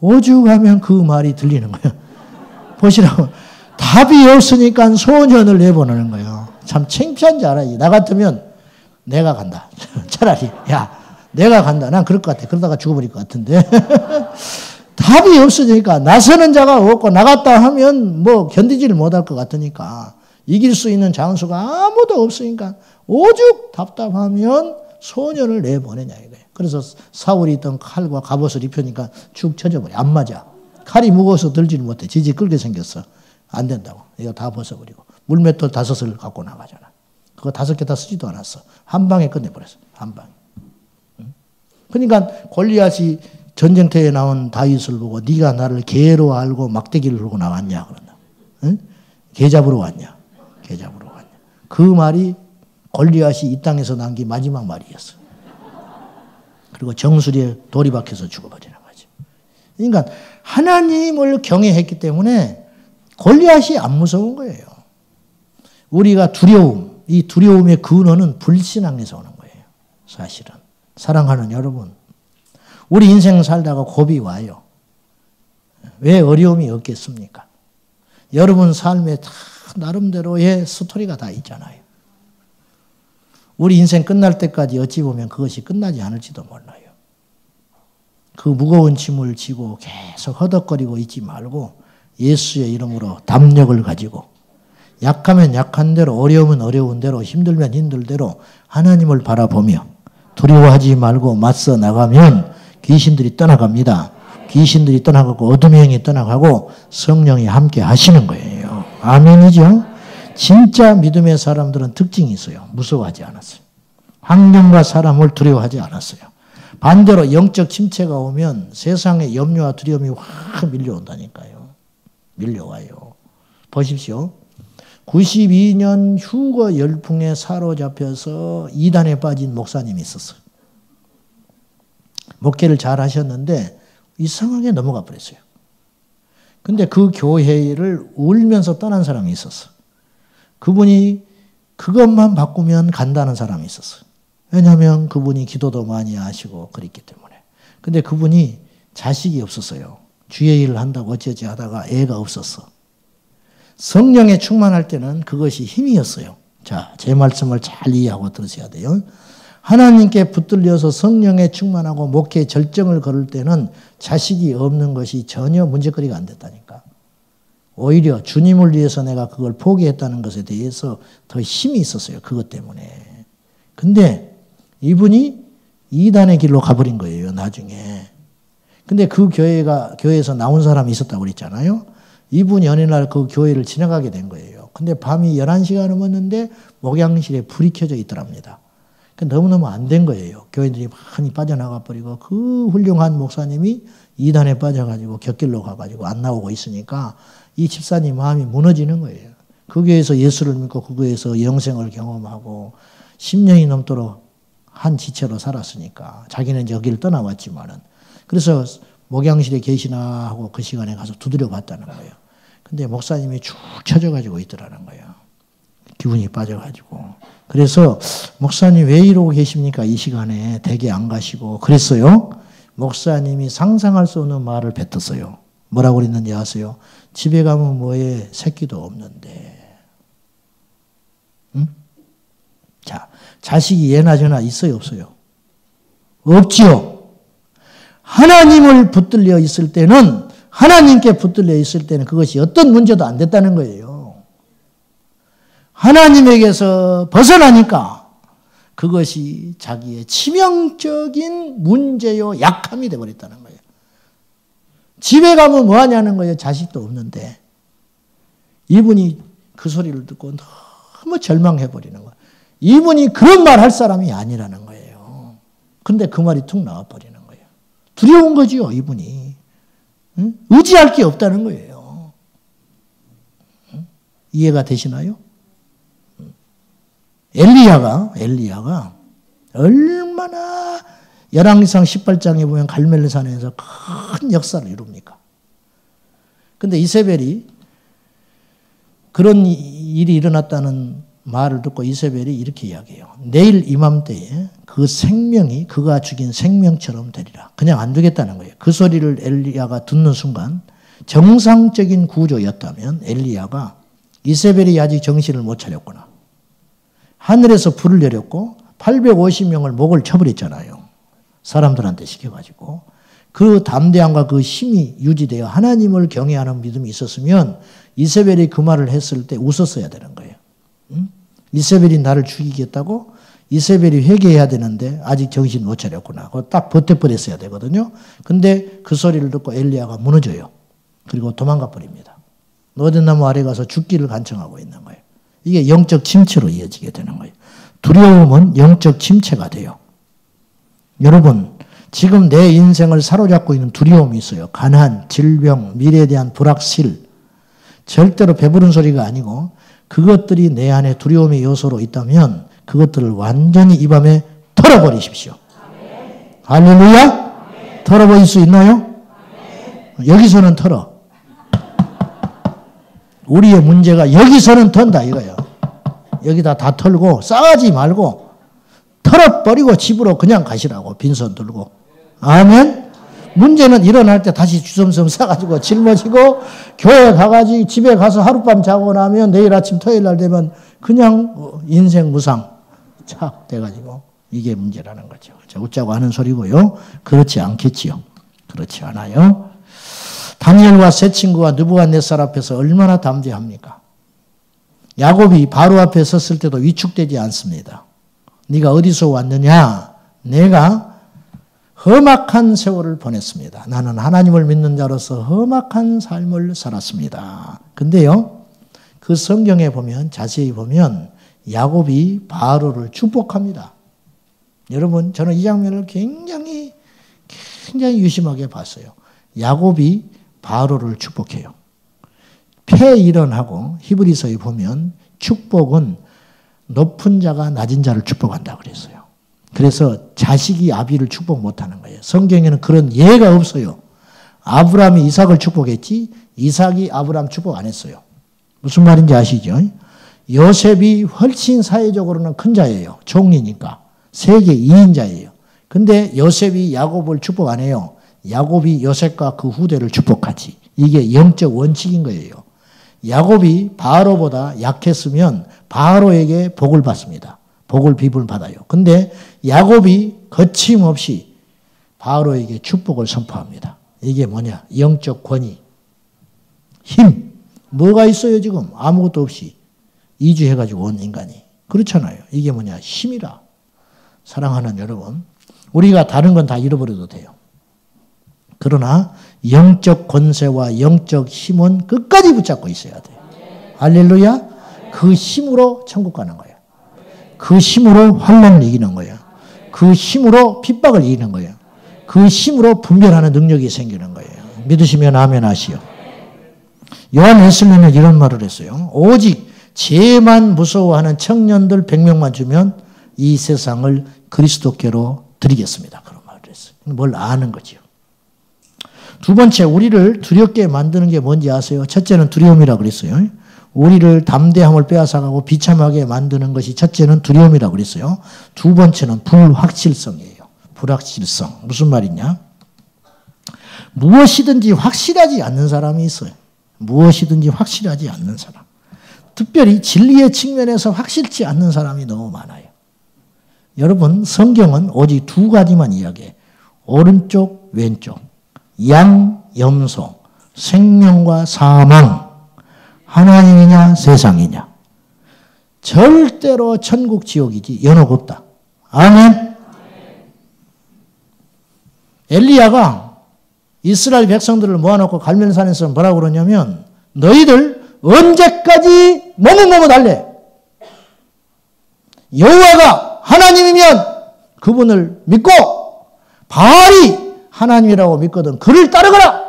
오죽하면 그 말이 들리는 거예요. 보시라고. 답이 없으니까 소년을 내보내는 거예요. 참 창피한 줄 알아요. 나 같으면 내가 간다. 차라리 내가 간다. 난 그럴 것 같아. 그러다가 죽어버릴 것 같은데. 답이 없으니까 나서는 자가 없고 나갔다 하면 뭐 견디지를 못할 것 같으니까 이길 수 있는 장수가 아무도 없으니까 오죽 답답하면 소년을 내보내냐 이거예요. 그래서 사울이 있던 칼과 갑옷을 입히니까 축 쳐져버려. 안 맞아. 칼이 무거워서 들지를 못해. 지지 끌게 생겼어. 안 된다고. 이거 다 벗어버리고 물맷돌 5을 갖고 나가잖아. 그거 5개 다 쓰지도 않았어. 한 방에 끝내버렸어. 한 방에. 그러니까 골리앗이 전쟁터에 나온 다윗을 보고 네가 나를 개로 알고 막대기를 들고 나왔냐 그런다. 응? 개 잡으러 왔냐. 개 잡으러 왔냐. 그 말이 골리앗이 이 땅에서 난 게 마지막 말이었어. 그리고 정수리에 돌이 박혀서 죽어버리는 거지. 그러니까 하나님을 경외했기 때문에 골리앗이 안 무서운 거예요. 우리가 두려움, 이 두려움의 근원은 불신앙에서 오는 거예요. 사실은. 사랑하는 여러분, 우리 인생 살다가 겁이 와요. 왜 어려움이 없겠습니까? 여러분 삶에 다 나름대로의 스토리가 다 있잖아요. 우리 인생 끝날 때까지 어찌 보면 그것이 끝나지 않을지도 몰라요. 그 무거운 짐을 지고 계속 허덕거리고 있지 말고 예수의 이름으로 담력을 가지고 약하면 약한 대로 어려우면 어려운 대로 힘들면 힘들 대로 하나님을 바라보며 두려워하지 말고 맞서 나가면 귀신들이 떠나갑니다. 귀신들이 떠나가고 어둠의 영이 떠나가고 성령이 함께 하시는 거예요. 아멘이죠? 진짜 믿음의 사람들은 특징이 있어요. 무서워하지 않았어요. 환경과 사람을 두려워하지 않았어요. 반대로 영적 침체가 오면 세상의 염려와 두려움이 확 밀려온다니까요. 밀려와요. 보십시오. 92년 휴거 열풍에 사로잡혀서 이단에 빠진 목사님이 있었어요. 목회를 잘 하셨는데 이상하게 넘어가 버렸어요. 근데 그 교회를 울면서 떠난 사람이 있었어요. 그분이 그것만 바꾸면 간다는 사람이 있었어요. 왜냐하면 그분이 기도도 많이 하시고 그랬기 때문에. 근데 그분이 자식이 없었어요. 주의 일을 한다고 어찌어찌 하다가 애가 없었어. 성령에 충만할 때는 그것이 힘이었어요. 자, 제 말씀을 잘 이해하고 들으셔야 돼요. 하나님께 붙들려서 성령에 충만하고 목회에 절정을 걸을 때는 자식이 없는 것이 전혀 문제거리가 안 됐다니까. 오히려 주님을 위해서 내가 그걸 포기했다는 것에 대해서 더 힘이 있었어요. 그것 때문에. 근데 이분이 이단의 길로 가버린 거예요. 나중에. 근데 그 교회에서 나온 사람이 있었다고 그랬잖아요. 이분이 어느 날 그 교회를 지나가게 된 거예요. 근데 밤이 11시가 넘었는데 목양실에 불이 켜져 있더랍니다. 너무너무 안 된 거예요. 교인들이 많이 빠져나가 버리고 그 훌륭한 목사님이 이단에 빠져가지고 곁길로 가가지고 안 나오고 있으니까 이 집사님 마음이 무너지는 거예요. 그 교회에서 예수를 믿고 그 교회에서 영생을 경험하고 10년이 넘도록 한 지체로 살았으니까 자기는 이제 여기를 떠나왔지만은 그래서 목양실에 계시나 하고 그 시간에 가서 두드려 봤다는 거예요. 근데 목사님이 축 처져가지고 있더라는 거예요. 기분이 빠져가지고. 그래서 목사님 왜 이러고 계십니까? 이 시간에 댁에 안 가시고 그랬어요. 목사님이 상상할 수 없는 말을 뱉었어요. 뭐라고 그랬는지 아세요? 집에 가면 뭐해? 새끼도 없는데. 응? 자, 자식이 예나 저나 있어요? 없어요? 없지요. 하나님을 붙들려 있을 때는 하나님께 붙들려 있을 때는 그것이 어떤 문제도 안 됐다는 거예요. 하나님에게서 벗어나니까 그것이 자기의 치명적인 문제요 약함이 되어버렸다는 거예요. 집에 가면 뭐 하냐는 거예요. 자식도 없는데. 이분이 그 소리를 듣고 너무 절망해버리는 거예요. 이분이 그런 말 할 사람이 아니라는 거예요. 근데 그 말이 툭 나와버리는 거예요. 두려운 거지요, 이분이. 응? 의지할 게 없다는 거예요. 응? 이해가 되시나요? 엘리야가 얼마나 열왕기상 18장에 보면 갈멜산에서 큰 역사를 이룹니까? 근데 이세벨이 그런 일이 일어났다는 말을 듣고 이세벨이 이렇게 이야기해요. 내일 이맘때에 그 생명이 그가 죽인 생명처럼 되리라. 그냥 안 되겠다는 거예요. 그 소리를 엘리야가 듣는 순간 정상적인 구조였다면 엘리야가 이세벨이 아직 정신을 못 차렸구나. 하늘에서 불을 내렸고 850명을 목을 쳐버렸잖아요. 사람들한테 시켜가지고. 그 담대함과 그 힘이 유지되어 하나님을 경외하는 믿음이 있었으면 이세벨이 그 말을 했을 때 웃었어야 되는 거예요. 응? 이세벨이 나를 죽이겠다고? 이세벨이 회개해야 되는데 아직 정신 못 차렸구나. 그거 딱 버텨버렸어야 되거든요. 근데 그 소리를 듣고 엘리야가 무너져요. 그리고 도망가 버립니다. 노든나무 아래 가서 죽기를 간청하고 있는 거예요. 이게 영적 침체로 이어지게 되는 거예요. 두려움은 영적 침체가 돼요. 여러분, 지금 내 인생을 사로잡고 있는 두려움이 있어요. 가난, 질병, 미래에 대한 불확실. 절대로 배부른 소리가 아니고 그것들이 내 안에 두려움의 요소로 있다면 그것들을 완전히 이 밤에 털어버리십시오. 아멘. 할렐루야? 아멘. 털어버릴 수 있나요? 아멘. 여기서는 털어. 우리의 문제가 여기서는 턴다 이거예요. 여기다 다 털고 싸가지 말고 털어버리고 집으로 그냥 가시라고 빈손 들고. 아멘. 문제는 일어날 때 다시 주섬섬 싸가지고 짊어지고 교회 가가지고 집에 가서 하룻밤 자고 나면 내일 아침 토요일 날 되면 그냥 인생 무상 착 돼가지고 이게 문제라는 거죠. 웃자고 하는 소리고요. 그렇지 않겠지요. 그렇지 않아요. 다니엘과 세 친구가 느부갓네살 앞에서 얼마나 담대합니까? 야곱이 바로 앞에 섰을 때도 위축되지 않습니다. 네가 어디서 왔느냐? 내가 험악한 세월을 보냈습니다. 나는 하나님을 믿는 자로서 험악한 삶을 살았습니다. 근데요, 그 성경에 보면, 자세히 보면 야곱이 바로를 축복합니다. 여러분, 저는 이 장면을 굉장히 유심하게 봤어요. 야곱이 바로를 축복해요. 폐일언하고 히브리서에 보면 축복은 높은 자가 낮은 자를 축복한다 그랬어요. 그래서 자식이 아비를 축복 못하는 거예요. 성경에는 그런 예가 없어요. 아브라함이 이삭을 축복했지 이삭이 아브라함 축복 안 했어요. 무슨 말인지 아시죠? 요셉이 훨씬 사회적으로는 큰 자예요. 총리니까. 세계 2인자예요. 근데 요셉이 야곱을 축복 안 해요. 야곱이 요셉과 그 후대를 축복하지. 이게 영적 원칙인 거예요. 야곱이 바로보다 약했으면 바로에게 복을 받습니다. 복을 비불 받아요. 근데 야곱이 거침없이 바로에게 축복을 선포합니다. 이게 뭐냐? 영적 권위, 힘. 뭐가 있어요 지금? 아무것도 없이 이주해가지고 온 인간이. 그렇잖아요. 이게 뭐냐? 힘이라. 사랑하는 여러분, 우리가 다른 건 다 잃어버려도 돼요. 그러나 영적 권세와 영적 힘은 끝까지 붙잡고 있어야 돼요. 할렐루야. 그 힘으로 천국 가는 거예요. 그 힘으로 환난을 이기는 거예요. 그 힘으로 핍박을 이기는 거예요. 그 힘으로 분별하는 능력이 생기는 거예요. 믿으시면 아멘 하시오. 요한 웨슬리는 이런 말을 했어요. 오직 죄만 무서워하는 청년들 100명만 주면 이 세상을 그리스도께로 드리겠습니다. 그런 말을 했어요. 뭘 아는 거죠. 두 번째, 우리를 두렵게 만드는 게 뭔지 아세요? 첫째는 두려움이라고 그랬어요. 우리를 담대함을 빼앗아가고 비참하게 만드는 것이 첫째는 두려움이라고 그랬어요. 두 번째는 불확실성이에요. 불확실성. 무슨 말이냐? 무엇이든지 확실하지 않는 사람이 있어요. 무엇이든지 확실하지 않는 사람. 특별히 진리의 측면에서 확실치 않는 사람이 너무 많아요. 여러분, 성경은 오직 두 가지만 이야기해요. 오른쪽, 왼쪽. 양, 염소. 생명과 사망. 하나님이냐 세상이냐. 절대로 천국 지옥이지 연옥 없다. 아멘. 엘리야가 이스라엘 백성들을 모아놓고 갈멜산에서 뭐라고 그러냐면 너희들 언제까지 머뭇머뭇할래? 여호와가 하나님이면 그분을 믿고 바알이 하나님이라고 믿거든 그를 따르거라.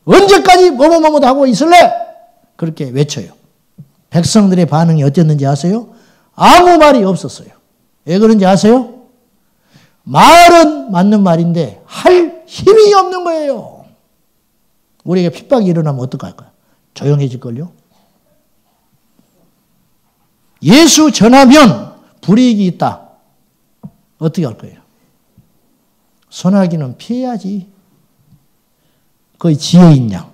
언제까지 머뭇머뭇하고 있을래? 그렇게 외쳐요. 백성들의 반응이 어땠는지 아세요? 아무 말이 없었어요. 왜 그런지 아세요? 말은 맞는 말인데 할 힘이 없는 거예요. 우리에게 핍박이 일어나면 어떡할까요? 조용해질걸요? 예수 전하면 불이익이 있다. 어떻게 할 거예요? 선하기는 피해야지. 거의 지혜인 양.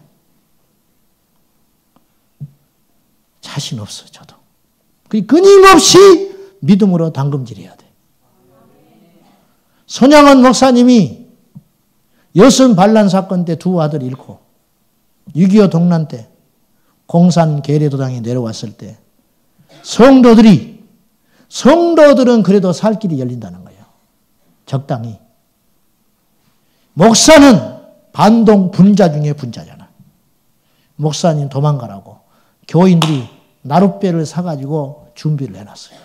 자신 없어, 저도. 끊임없이 믿음으로 당금질해야 돼. 손양원 목사님이 여순 반란 사건 때 두 아들 잃고 6.25 동란 때 공산 계례도당에 내려왔을 때 성도들은 그래도 살 길이 열린다는 거예요. 적당히. 목사는 반동 분자 중에 분자잖아. 목사님 도망가라고. 교인들이 나룻배를 사가지고 준비를 해놨어요.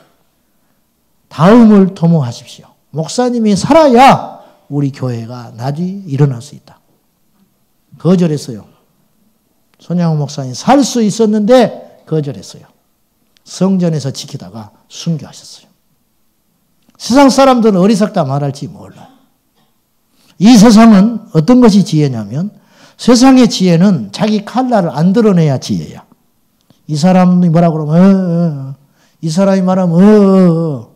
다음을 도모하십시오. 목사님이 살아야 우리 교회가 나중에 일어날 수 있다. 거절했어요. 손양호 목사님 살 수 있었는데 거절했어요. 성전에서 지키다가 순교하셨어요. 세상 사람들은 어리석다 말할지 몰라요. 이 세상은 어떤 것이 지혜냐면 세상의 지혜는 자기 칼날을 안 드러내야 지혜야. 이 사람이 뭐라 그러면 이 사람이 말하면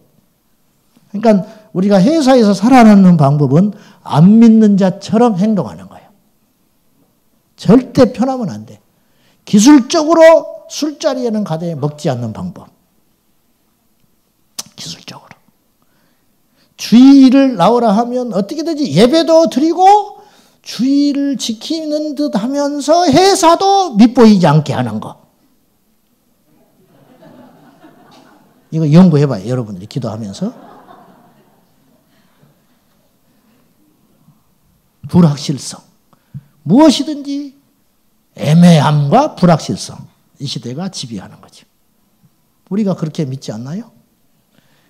그러니까 우리가 회사에서 살아남는 방법은 안 믿는 자처럼 행동하는 거예요. 절대 편하면 안 돼. 기술적으로 술자리에는 가되 먹지 않는 방법. 기술적으로. 주의를 나오라 하면 어떻게든지 예배도 드리고 주의를 지키는 듯 하면서 회사도 밉보이지 않게 하는 거. 이거 연구해봐요. 여러분들이 기도하면서. 불확실성. 무엇이든지 애매함과 불확실성. 이 시대가 지배하는 거죠. 우리가 그렇게 믿지 않나요?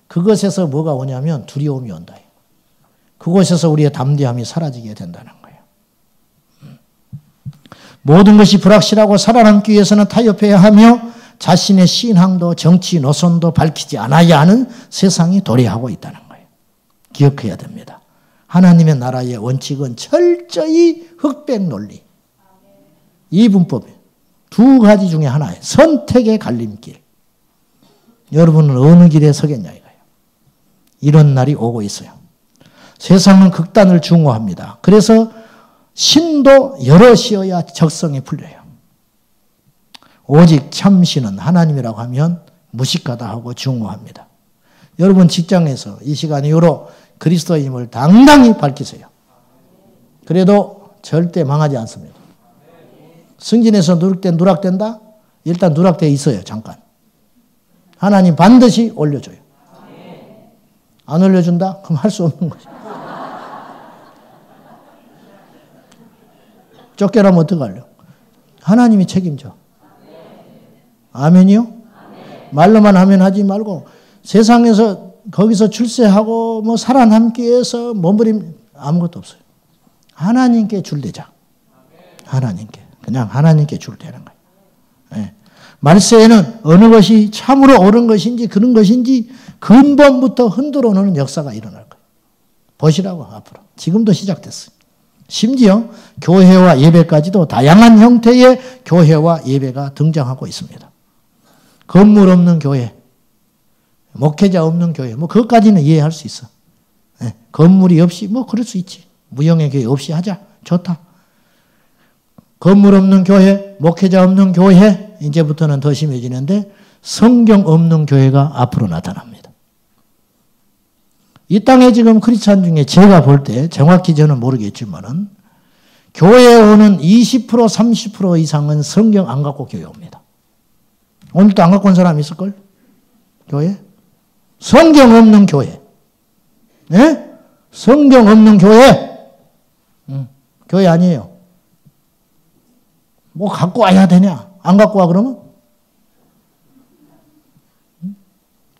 그것에서 뭐가 오냐면 두려움이 온다. 그곳에서 우리의 담대함이 사라지게 된다는 거예요. 모든 것이 불확실하고 살아남기 위해서는 타협해야 하며 자신의 신앙도 정치 노선도 밝히지 않아야 하는 세상이 도래하고 있다는 거예요. 기억해야 됩니다. 하나님의 나라의 원칙은 철저히 흑백 논리. 이분법에 두 가지 중에 하나예요. 선택의 갈림길. 여러분은 어느 길에 서겠냐 이거예요. 이런 날이 오고 있어요. 세상은 극단을 중호합니다. 그래서 신도 여럿이어야 적성이 풀려요. 오직 참신은 하나님이라고 하면 무식하다 하고 중호합니다. 여러분 직장에서 이 시간 이후로 그리스도의 힘을 당당히 밝히세요. 그래도 절대 망하지 않습니다. 승진해서 누락된다? 일단 누락돼 있어요. 잠깐. 하나님 반드시 올려줘요. 안 올려준다? 그럼 할 수 없는 거죠. 쫓겨나면 어떡하려? 하나님이 책임져. 아멘이요? 말로만 하면 하지 말고 세상에서 거기서 출세하고 뭐 살아남기 위해서 몸부림 아무것도 없어요. 하나님께 줄대자. 하나님께. 그냥 하나님께 줄대는 거예요. 네. 말세에는 어느 것이 참으로 옳은 것인지 그런 것인지 근본부터 흔들어 놓는 역사가 일어날 거예요. 보시라고 앞으로. 지금도 시작됐어요. 심지어 교회와 예배까지도 다양한 형태의 교회와 예배가 등장하고 있습니다. 건물 없는 교회, 목회자 없는 교회, 뭐 그것까지는 이해할 수 있어. 네. 건물이 없이 뭐 그럴 수 있지. 무형의 교회 없이 하자. 좋다. 건물 없는 교회, 목회자 없는 교회, 이제부터는 더 심해지는데 성경 없는 교회가 앞으로 나타납니다. 이 땅에 지금 크리스찬 중에 제가 볼 때 정확히 저는 모르겠지만은 교회에 오는 20% 30% 이상은 성경 안 갖고 교회 옵니다. 오늘도 안 갖고 온 사람 있을걸? 교회? 성경 없는 교회. 네? 성경 없는 교회. 교회 아니에요. 뭐 갖고 와야 되냐? 안 갖고 와 그러면?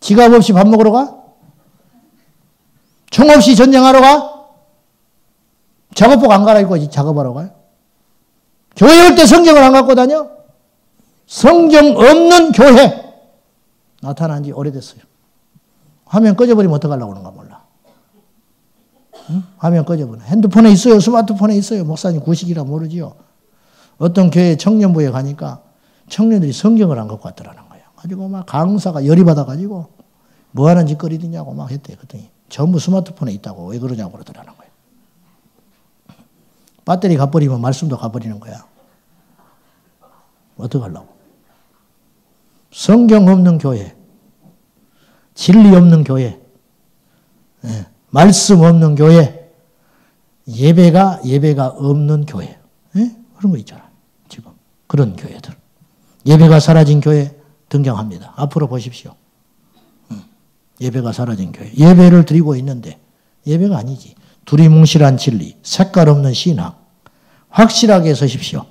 지갑 없이 밥 먹으러 가? 총 없이 전쟁하러 가? 작업복 안 갈아입고 작업하러 가요? 교회 올 때 성경을 안 갖고 다녀? 성경 없는 교회 나타난 지 오래됐어요. 화면 꺼져버리면 어떡하려고 그런가 몰라. 응? 화면 꺼져버려. 핸드폰에 있어요. 스마트폰에 있어요. 목사님 구식이라 모르지요. 어떤 교회 청년부에 가니까 청년들이 성경을 안 갖고 왔더라는 거예요. 가지고 막 강사가 열이 받아가지고 뭐 하는 짓거리냐고 막 했대. 그랬더니 전부 스마트폰에 있다고 왜 그러냐고 그러더라는 거예요. 배터리 가버리면 말씀도 가버리는 거야. 어떡하려고. 성경 없는 교회, 진리 없는 교회, 말씀 없는 교회, 예배가 없는 교회. 그런 거 있잖아. 지금 그런 교회들. 예배가 사라진 교회 등장합니다. 앞으로 보십시오. 예배가 사라진 교회. 예배를 드리고 있는데 예배가 아니지. 두리뭉실한 진리, 색깔 없는 신앙. 확실하게 서십시오.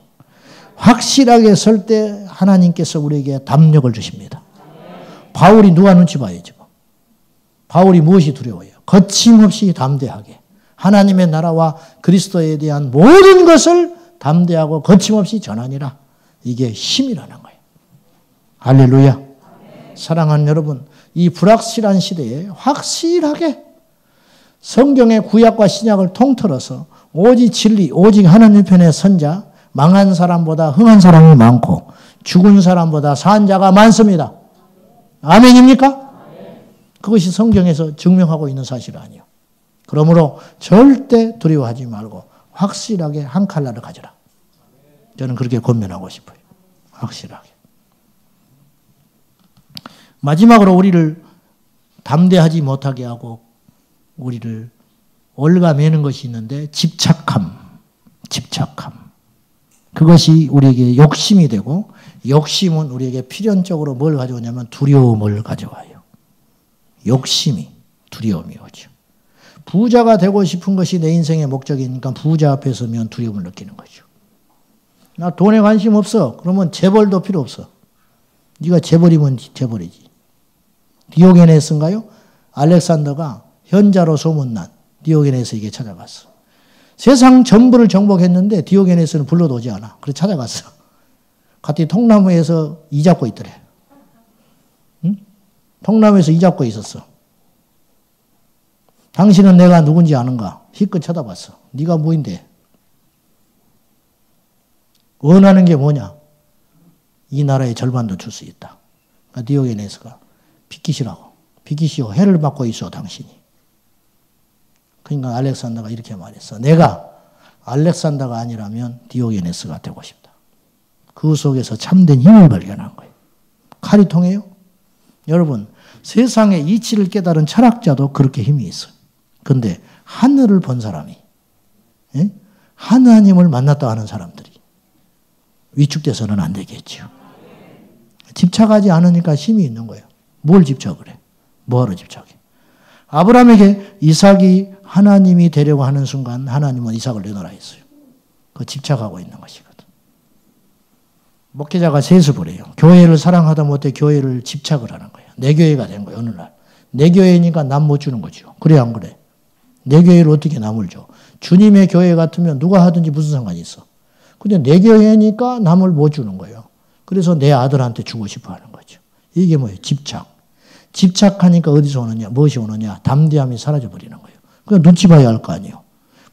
확실하게 설 때 하나님께서 우리에게 담력을 주십니다. 바울이 누가 눈치 봐요, 지금. 바울이 무엇이 두려워요? 거침없이 담대하게 하나님의 나라와 그리스도에 대한 모든 것을 담대하고 거침없이 전하니라. 이게 힘이라는 거예요. 할렐루야. 사랑하는 여러분, 이 불확실한 시대에 확실하게 성경의 구약과 신약을 통틀어서 오직 진리, 오직 하나님 편에 선자, 망한 사람보다 흥한 사람이 많고 죽은 사람보다 산 자가 많습니다. 아멘입니까? 그것이 성경에서 증명하고 있는 사실 아니에요. 그러므로 절대 두려워하지 말고 확실하게 한 칼날을 가져라. 저는 그렇게 권면하고 싶어요. 확실하게. 마지막으로 우리를 담대하지 못하게 하고 우리를 올가매는 것이 있는데 집착함. 그것이 우리에게 욕심이 되고 욕심은 우리에게 필연적으로 뭘 가져오냐면 두려움을 가져와요. 욕심이 두려움이 오죠. 부자가 되고 싶은 것이 내 인생의 목적이니까 부자 앞에 서면 두려움을 느끼는 거죠. 나 돈에 관심 없어. 그러면 재벌도 필요 없어. 네가 재벌이면 재벌이지. 디오게네스인가요? 알렉산더가 현자로 소문난 디오게네스에게 찾아갔어. 세상 전부를 정복했는데 디오게네스는 불러도 오지 않아. 그래서 찾아갔어. 갔더니 통나무에서 이 잡고 있더래. 응? 통나무에서 이 잡고 있었어. 당신은 내가 누군지 아는가? 희끗 쳐다봤어. 네가 뭐인데? 원하는 게 뭐냐? 이 나라의 절반도 줄 수 있다. 그러니까 디오게네스가 비키시라고. 비키시오. 해를 받고 있어 당신이. 그러니까 알렉산더가 이렇게 말했어. 내가 알렉산더가 아니라면 디오게네스가 되고 싶다. 그 속에서 참된 힘을 발견한 거예요. 칼이 통해요? 여러분, 세상의 이치를 깨달은 철학자도 그렇게 힘이 있어요. 그런데 하늘을 본 사람이, 예? 하나님을 만났다 하는 사람들이 위축돼서는 안 되겠죠. 집착하지 않으니까 힘이 있는 거예요. 뭘 집착을 해? 뭐하러 집착해? 아브라함에게 이삭이 하나님이 되려고 하는 순간 하나님은 이삭을 내놓으라 했어요. 그 집착하고 있는 것이거든. 목회자가 세습을 해요. 교회를 사랑하다 못해 교회를 집착을 하는 거예요. 내 교회가 된 거예요. 어느 날. 내 교회니까 남 못 주는 거죠. 그래 안 그래? 내 교회를 어떻게 남을 줘? 주님의 교회 같으면 누가 하든지 무슨 상관이 있어. 근데 내 교회니까 남을 못 주는 거예요. 그래서 내 아들한테 주고 싶어 하는 거죠. 이게 뭐예요? 집착. 집착하니까 어디서 오느냐? 무엇이 오느냐? 담대함이 사라져버리는 거예요. 그냥 눈치 봐야 할 거 아니에요.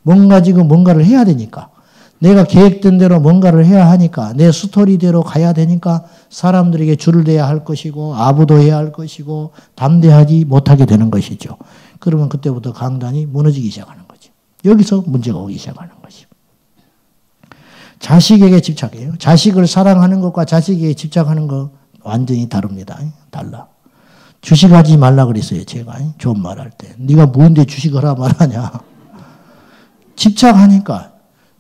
뭔가를 해야 되니까. 내가 계획된 대로 뭔가를 해야 하니까 내 스토리대로 가야 되니까 사람들에게 줄을 대야 할 것이고 아부도해야 할 것이고 담대하지 못하게 되는 것이죠. 그러면 그때부터 강단이 무너지기 시작하는 거죠. 여기서 문제가 오기 시작하는 거죠. 자식에게 집착해요. 자식을 사랑하는 것과 자식에게 집착하는 것 완전히 다릅니다. 달라. 주식하지 말라 그랬어요. 제가 좋은 말할 때. 네가 뭔데 주식을 하라 말하냐. 집착하니까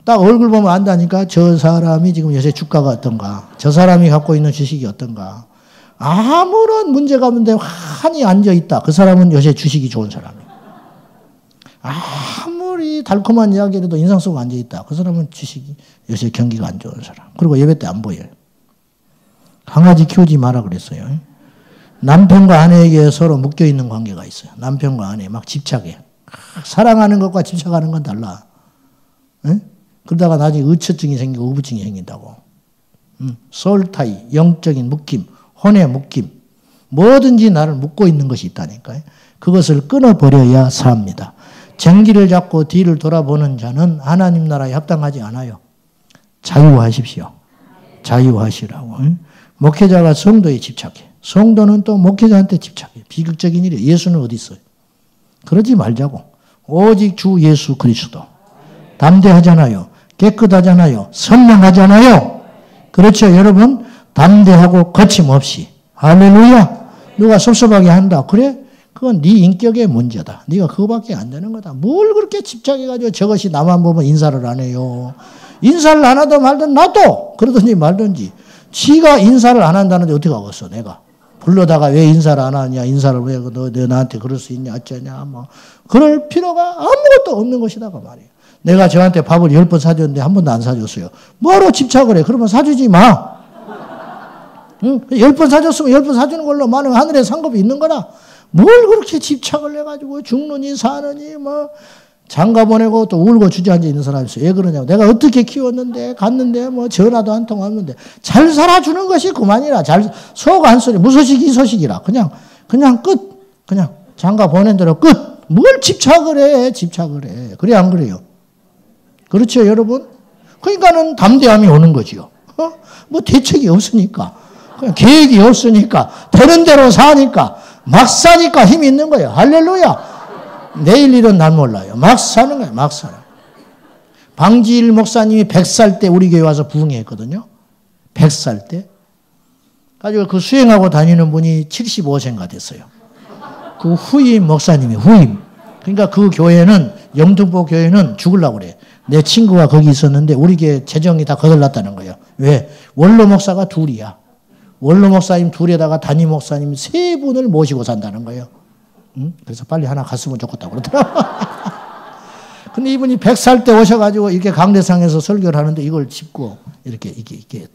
딱 얼굴 보면 안다니까 저 사람이 지금 요새 주가가 어떤가. 저 사람이 갖고 있는 주식이 어떤가. 아무런 문제가 없는데 환히 앉아있다. 그 사람은 요새 주식이 좋은 사람이에요. 아무리 달콤한 이야기라도 인상 쓰고 앉아있다. 그 사람은 주식이 요새 경기가 안 좋은 사람. 그리고 예배 때 안 보여요. 강아지 키우지 마라 그랬어요. 남편과 아내에게 서로 묶여있는 관계가 있어요. 남편과 아내 막 집착해. 사랑하는 것과 집착하는 건 달라. 에? 그러다가 나중에 의처증이 생기고 우부증이 생긴다고. 소울타이, 영적인 묶임, 혼의 묶임. 뭐든지 나를 묶고 있는 것이 있다니까요. 그것을 끊어버려야 삽니다. 정기를 잡고 뒤를 돌아보는 자는 하나님 나라에 합당하지 않아요. 자유하십시오. 자유하시라고. 목회자가 성도에 집착해. 성도는 또 목회자한테 집착해. 비극적인 일이에요. 예수는 어디 있어요? 그러지 말자고. 오직 주 예수 그리스도. 담대하잖아요. 깨끗하잖아요. 선명하잖아요. 그렇죠, 여러분? 담대하고 거침없이. 할렐루야. 누가 섭섭하게 한다. 그래? 그건 네 인격의 문제다. 네가 그거밖에 안 되는 거다. 뭘 그렇게 집착해가지고 저것이 나만 보면 인사를 안 해요. 인사를 안 하든 말든 놔둬. 그러든지 말든지. 지가 인사를 안 한다는데 어떻게 하겠어, 내가. 불러다가 왜 인사를 안 하냐, 인사를 왜 너 나한테 그럴 수 있냐, 어쩌냐, 뭐. 그럴 필요가 아무것도 없는 것이다, 그 말이에요. 내가 저한테 밥을 10번 사줬는데 한 번도 안 사줬어요. 뭐로 집착을 해? 그러면 사주지 마. 응? 10번 사줬으면 10번 사주는 걸로 만약 하늘에 상급이 있는 거라. 뭘 그렇게 집착을 해가지고 죽느니 사느니 뭐 장가 보내고 또 울고 주저앉아 있는 사람이 있어요. 왜 그러냐고. 내가 어떻게 키웠는데 갔는데 뭐 전화도 한 통 왔는데 잘 살아주는 것이 그만이라. 속 한 소리 무소식 이소식이라. 그냥 끝. 그냥 장가 보낸 대로 끝. 뭘 집착을 해. 그래 안 그래요? 그렇죠 여러분? 그러니까는 담대함이 오는 거지요. 뭐 대책이 없으니까. 그냥 계획이 없으니까. 되는 대로 사니까. 막 사니까 힘이 있는 거예요. 할렐루야. 내일 일은 난 몰라요. 막 사는 거예요. 막 살아. 방지일 목사님이 100살 때 우리 교회 와서 부흥했거든요. 100살 때. 가지고 그 수행하고 다니는 분이 75세인가 됐어요. 그 후임 목사님이 후임. 그러니까 그 교회는 영등포 교회는 죽으려고 그래. 내 친구가 거기 있었는데 우리 교회 재정이 다 거덜났다는 거예요. 왜? 원로 목사가 둘이야. 원로 목사님 둘에다가 담임 목사님 3분을 모시고 산다는 거예요. 응? 그래서 빨리 하나 갔으면 좋겠다고 그러더라고요. 근데 이분이 100살 때 오셔가지고 이렇게 강대상에서 설교를 하는데 이걸 짚고 이렇게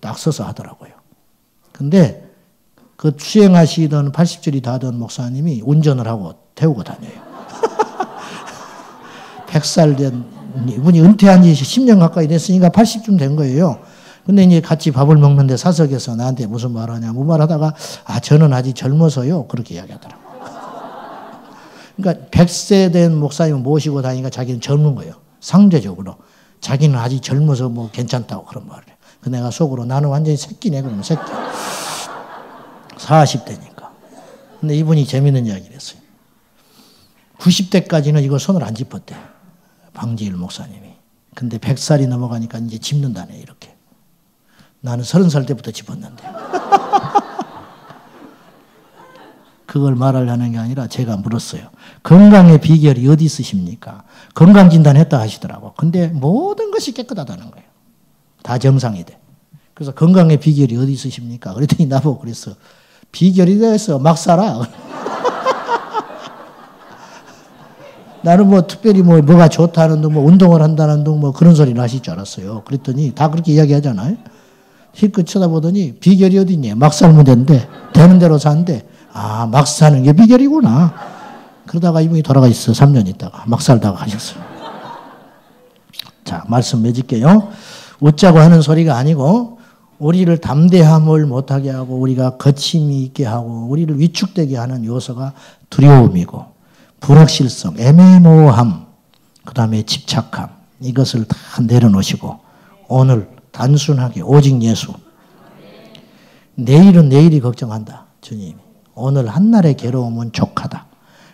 딱 서서 하더라고요. 근데 그 수행하시던 80절이 다 된 목사님이 운전을 하고 태우고 다녀요. 100살 된 이분이 은퇴한 지 10년 가까이 됐으니까 80쯤 된 거예요. 근데 이제 같이 밥을 먹는데 사석에서 나한테 무슨 말 하냐, 뭐 말하다가, 저는 아직 젊어서요. 그렇게 이야기하더라고요. 그러니까 100세 된 목사님을 모시고 다니니까 자기는 젊은 거예요. 상대적으로. 자기는 아직 젊어서 뭐 괜찮다고 그런 말을 해요. 그 내가 속으로 나는 완전히 새끼네, 그러면 새끼. 40대니까. 근데 이분이 재밌는 이야기를 했어요. 90대까지는 이걸 손을 안 짚었대. 방지일 목사님이. 근데 100살이 넘어가니까 이제 짚는다네, 이렇게. 나는 30살 때부터 짚었는데. 그걸 말하려는 게 아니라 제가 물었어요. 건강의 비결이 어디 있으십니까? 건강진단 했다 하시더라고. 근데 모든 것이 깨끗하다는 거예요. 다 정상이 돼. 그래서 건강의 비결이 어디 있으십니까? 그랬더니 나보고 그랬어. 비결이 돼서 막 살아. 나는 뭐 특별히 뭐가 좋다는 둥, 뭐 운동을 한다는 둥, 뭐 그런 소리를 하실 줄 알았어요. 그랬더니 다 그렇게 이야기하잖아요. 힐끗 쳐다보더니 비결이 어디 있냐? 막 살면 된대. 되는 대로 산대. 막 사는 게 비결이구나. 그러다가 이분이 돌아가 있어. 3년 있다가. 막 살다가 하셨어요. 자, 말씀 맺을게요. 웃자고 하는 소리가 아니고 우리를 담대함을 못하게 하고 우리가 거침이 있게 하고 우리를 위축되게 하는 요소가 두려움이고 불확실성, 애매모호함, 그 다음에 집착함, 이것을 다 내려놓으시고 오늘 단순하게 오직 예수. 내일은 내일이 걱정한다. 주님이. 오늘 한날의 괴로움은 족하다.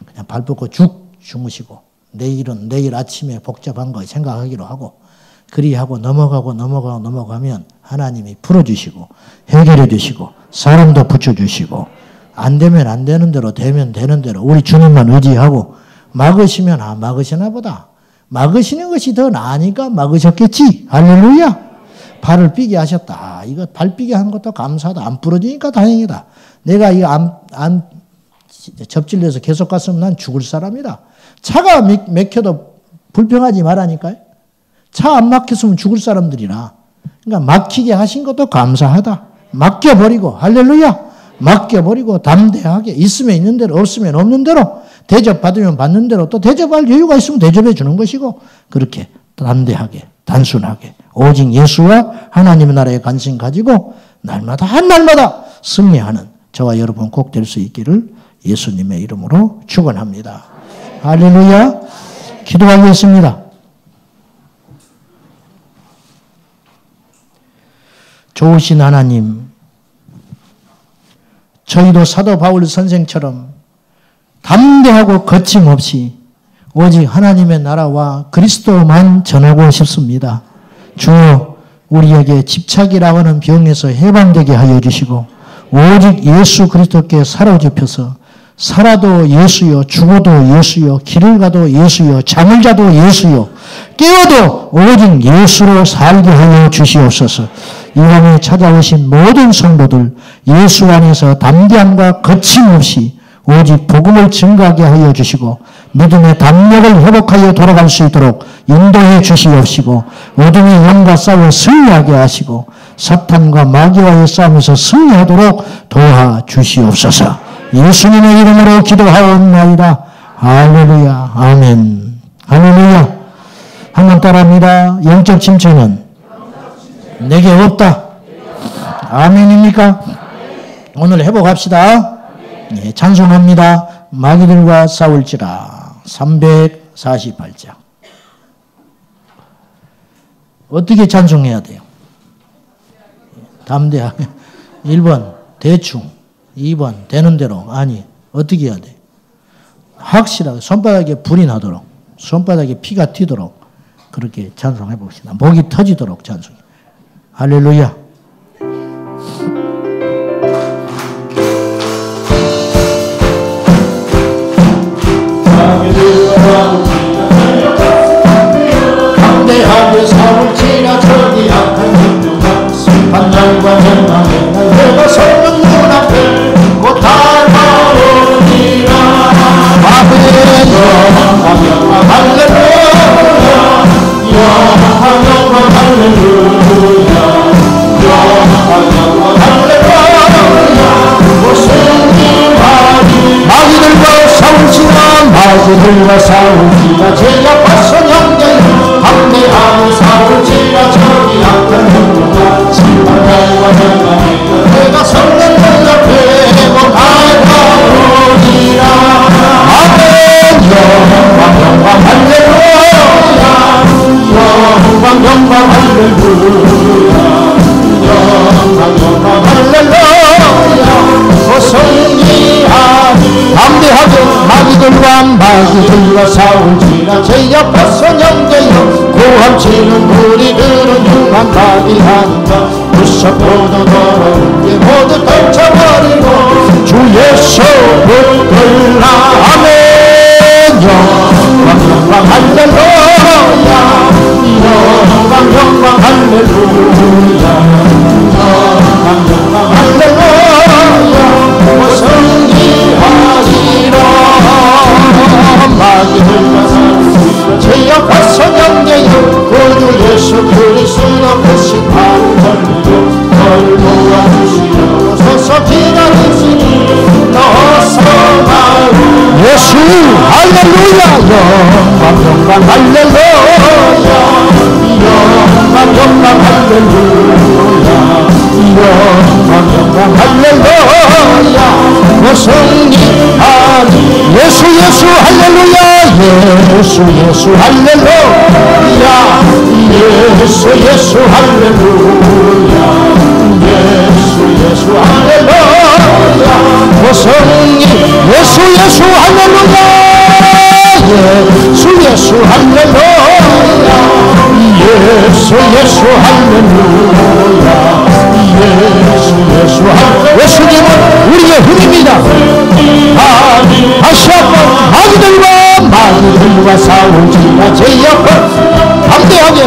그냥 발 뻗고 죽 주무시고 내일은 내일 아침에 복잡한 거 생각하기로 하고 그리하고 넘어가면 하나님이 풀어주시고 해결해 주시고 사랑도 붙여주시고 안 되면 안 되는 대로 되면 되는 대로 우리 주님만 의지하고 막으시면 막으시나 보다. 막으시는 것이 더 나으니까 막으셨겠지. 할렐루야. 발을 삐게 하셨다. 이거 발 삐게 하는 것도 감사하다. 안 부러지니까 다행이다. 내가 이거 안 접질려서 계속 갔으면 난 죽을 사람이다. 차가 막혀도 불평하지 말라니까요. 차 안 막혔으면 죽을 사람들이라. 그러니까 막히게 하신 것도 감사하다. 맡겨버리고 할렐루야. 맡겨버리고 담대하게 있으면 있는 대로 없으면 없는 대로 대접받으면 받는 대로 또 대접할 여유가 있으면 대접해 주는 것이고 그렇게 담대하게 단순하게 오직 예수와 하나님의 나라에 관심 가지고 날마다 한 날마다 승리하는 저와 여러분 꼭 될 수 있기를 예수님의 이름으로 축원합니다. 할렐루야. 기도하겠습니다. 좋으신 하나님, 저희도 사도 바울 선생처럼 담대하고 거침없이 오직 하나님의 나라와 그리스도만 전하고 싶습니다. 주여, 우리에게 집착이라고 하는 병에서 해방되게 하여 주시고 오직 예수 그리스도께 사로잡혀서 살아도 예수요, 죽어도 예수요, 길을 가도 예수요, 잠을 자도 예수요, 깨어도 오직 예수로 살게 하여 주시옵소서. 이 밤에 찾아오신 모든 성도들 예수 안에서 담대함과 거침없이 오직 복음을 증거하게 하여 주시고 믿음의 담력을 회복하여 돌아갈 수 있도록 인도해 주시옵시고 어둠의 영과 싸워 승리하게 하시고 사탄과 마귀와의 싸움에서 승리하도록 도와주시옵소서. 예수님의 이름으로 기도하옵나이다. 할렐루야. 아멘. 할렐루야. 한번 따라합니다. 영적 침체는 내게 없다. 아멘입니까? 오늘 회복합시다. 예, 찬송합니다. 마귀들과 싸울지라. 348장. 어떻게 찬송해야 돼요? 담대하게. 1번 대충, 2번 되는 대로. 아니, 어떻게 해야 돼? 확실하게 손바닥에 불이 나도록, 손바닥에 피가 튀도록 그렇게 찬송해 봅시다. 목이 터지도록 찬송해. 할렐루야. 담대하게 싸울지라. 저기 악한 hindu가 심판날과 멸망의 날 내가 서는 눈앞에 곧 다가오리라. 아멘. 영광 영광 할렐루야. 영광 영광 할렐루야. 영광 영광 할렐루야. 승리하리. 마귀들과 싸울지라. 마귀들과 싸울지라. 제 앞에서 영광 담대하게 싸울지라. 저기 악한 hindu가 심판날과 멸망의 날 내가 서는 눈앞에 곧 다가오리라. 아멘. 영광 영광 할렐루야. 영광 영광 할렐루야. 영광 영광 할렐루야. 승리하리. 담대하게 마귀들과 싸울지라. 제 앞에서 영대여 고함치는 무리들은 흉한 마귀하니까 무섭고도 더러운 게 모두 던져버리고 주 예수 붙들라. 아멘. 영광 영광 할렐루야. 영광 영광 할렐루야. 영광 영광 할렐루야. 승리하리라. 마귀들과 싸울지라. 제 앞에서 영예여 구주 예수 그리스도 그 심판을 걸리고 너를 도와주시옵소서. 기다리시니 어서 나오 예수. 할렐루야. 영광 영광 할렐루야. 영광 영광 할렐루야. 영광 영광 할렐루야. 승리하리. 예수 예수 할렐루야. 예수 예수 할렐루야. 예수 예수 할렐루야. 예수 예수 할렐루야. 승리. 예수 예수 할렐루야. 예수 예수 할렐루야. 예수 예수 할렐루야. 예수 예수 할렐루야. 예수님은 우리의 힘입니다. 다시 한번 마귀들과 싸울지라. 제 옆에 담대하게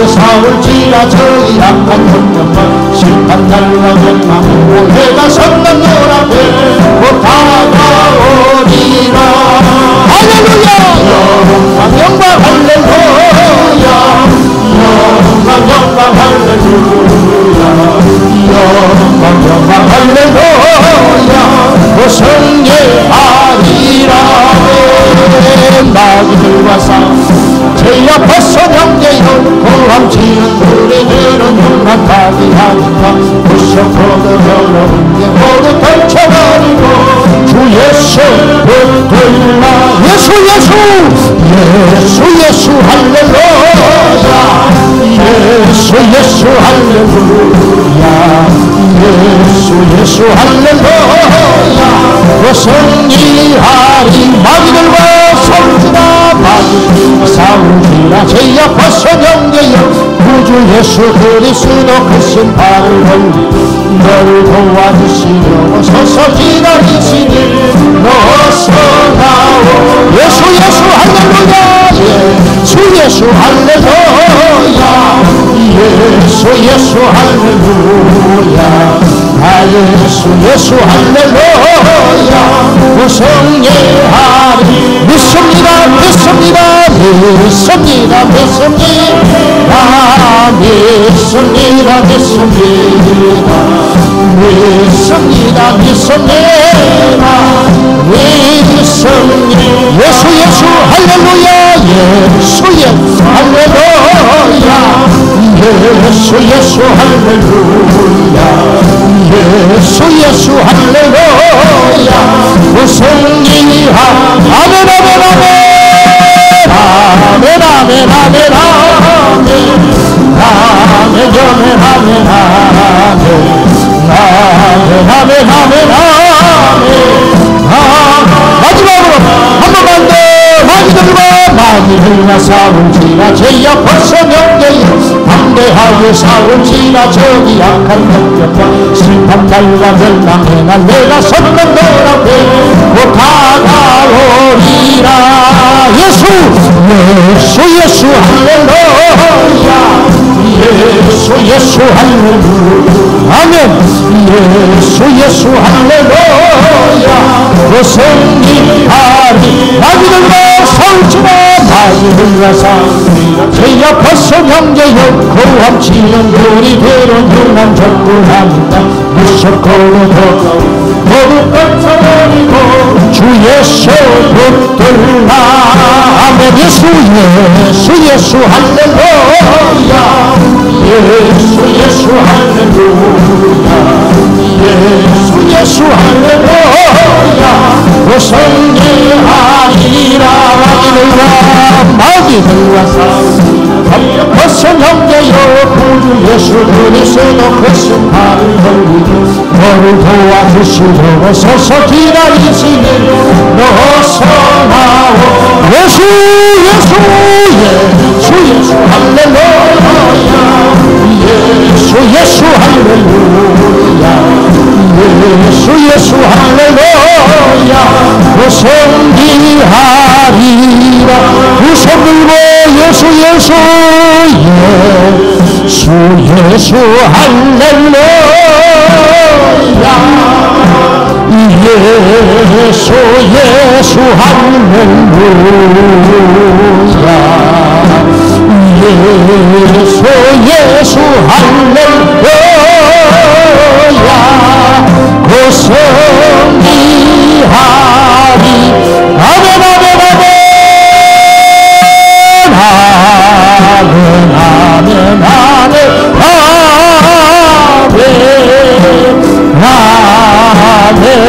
싸울지라. 저희 악한 hundu가 심판날과 멸망의 날 내가 섰는 눈앞에 곧 다가오리라. 할렐루야. 영광 영광 할렐루야. 영광 영광 할렐루야. 영광 영광 할렐루야. 승리하리라. 마귀들과 싸워 제 앞에서 영예여 고함치는 우리들은 흉한 마귀하니까 무섭고도 더러운 게 모두 던져버리고 주 예수 붙들라. 예수 예수 예수 예수 할렐루야. 예수 예수 할렐루야. 예수 예수 할렐루야. 승리하리. 마귀들과 싸울지라. 마귀들과 싸울지라. 제 앞에서 영예여 구주 예수 그리스도 그 심판을 걸리고 너를 도와주시려고 서서 기다리시니 어서 나오. 예수 예수 할렐루야. 예수 예수 할렐루야. 예수 예수 할렐루야. 예수 예수 할렐루야 우성예하리 믿습니다 믿습니다 믿습니다 믿습니다 믿습니다 믿습니다 믿습니다 믿습니다 믿습니다 예수 예수 할렐루야 예수 예수 할렐루야 예수 예수 할렐루야 예수 예수 할렐루야 우성이하 아멘 아멘 아멘 아멘 아멘 아멘 아멘 아멘 아멘 아멘 아멘 마지막으로 한 번만 더 많이 들고 많이 흘러 싸울지라 죄야 벌써 명예여 담대하게 싸울지라 저기 약한 능력과 심판 날과 멸망의 날 내가 섰던 너라고 곧 다가오리라 예수 예수 예수 할렐루야 예수 예수 할렐루야 아멘 예수 예수 할렐루야 고생이하리 마귀들과 싸울지라 마귀들과 싸우리라 죄야 벌써 형제여 고함치는 우리들은 흉한 적군합니다 무섭고도 모두 뻗쳐버리고 주 예수 붙들라 아멘 예수 예수 예수 할렐루야 예수 예수 할렐루야 예수 예수 할렐루야 고성리하리라 마귀들과 싸우리라 벌써 형제여 구주 예수 그리스도 그 심판을 돌리고 너를 도와주시려고 서서 기다리시니 너서 나오 예수 예수 예수 예수 할렐루야 예수 예수 할렐루야 예수 예수 할렐루야 고성기하리라 두 손 들고 예수 예수 예수 예수 할렐루야 예수 예수 할렐루야 예수 예수 할렐루야 고성기하리 아멘 아멘 아멘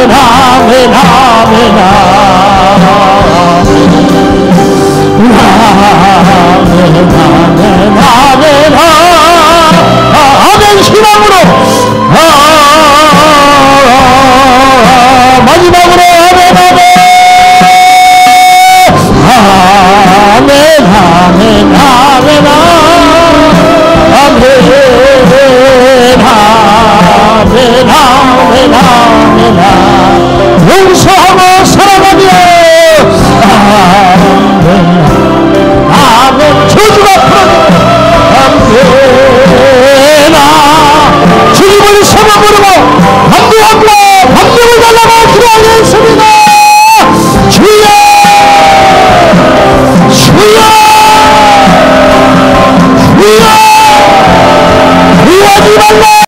아멘 아멘 아멘 아멘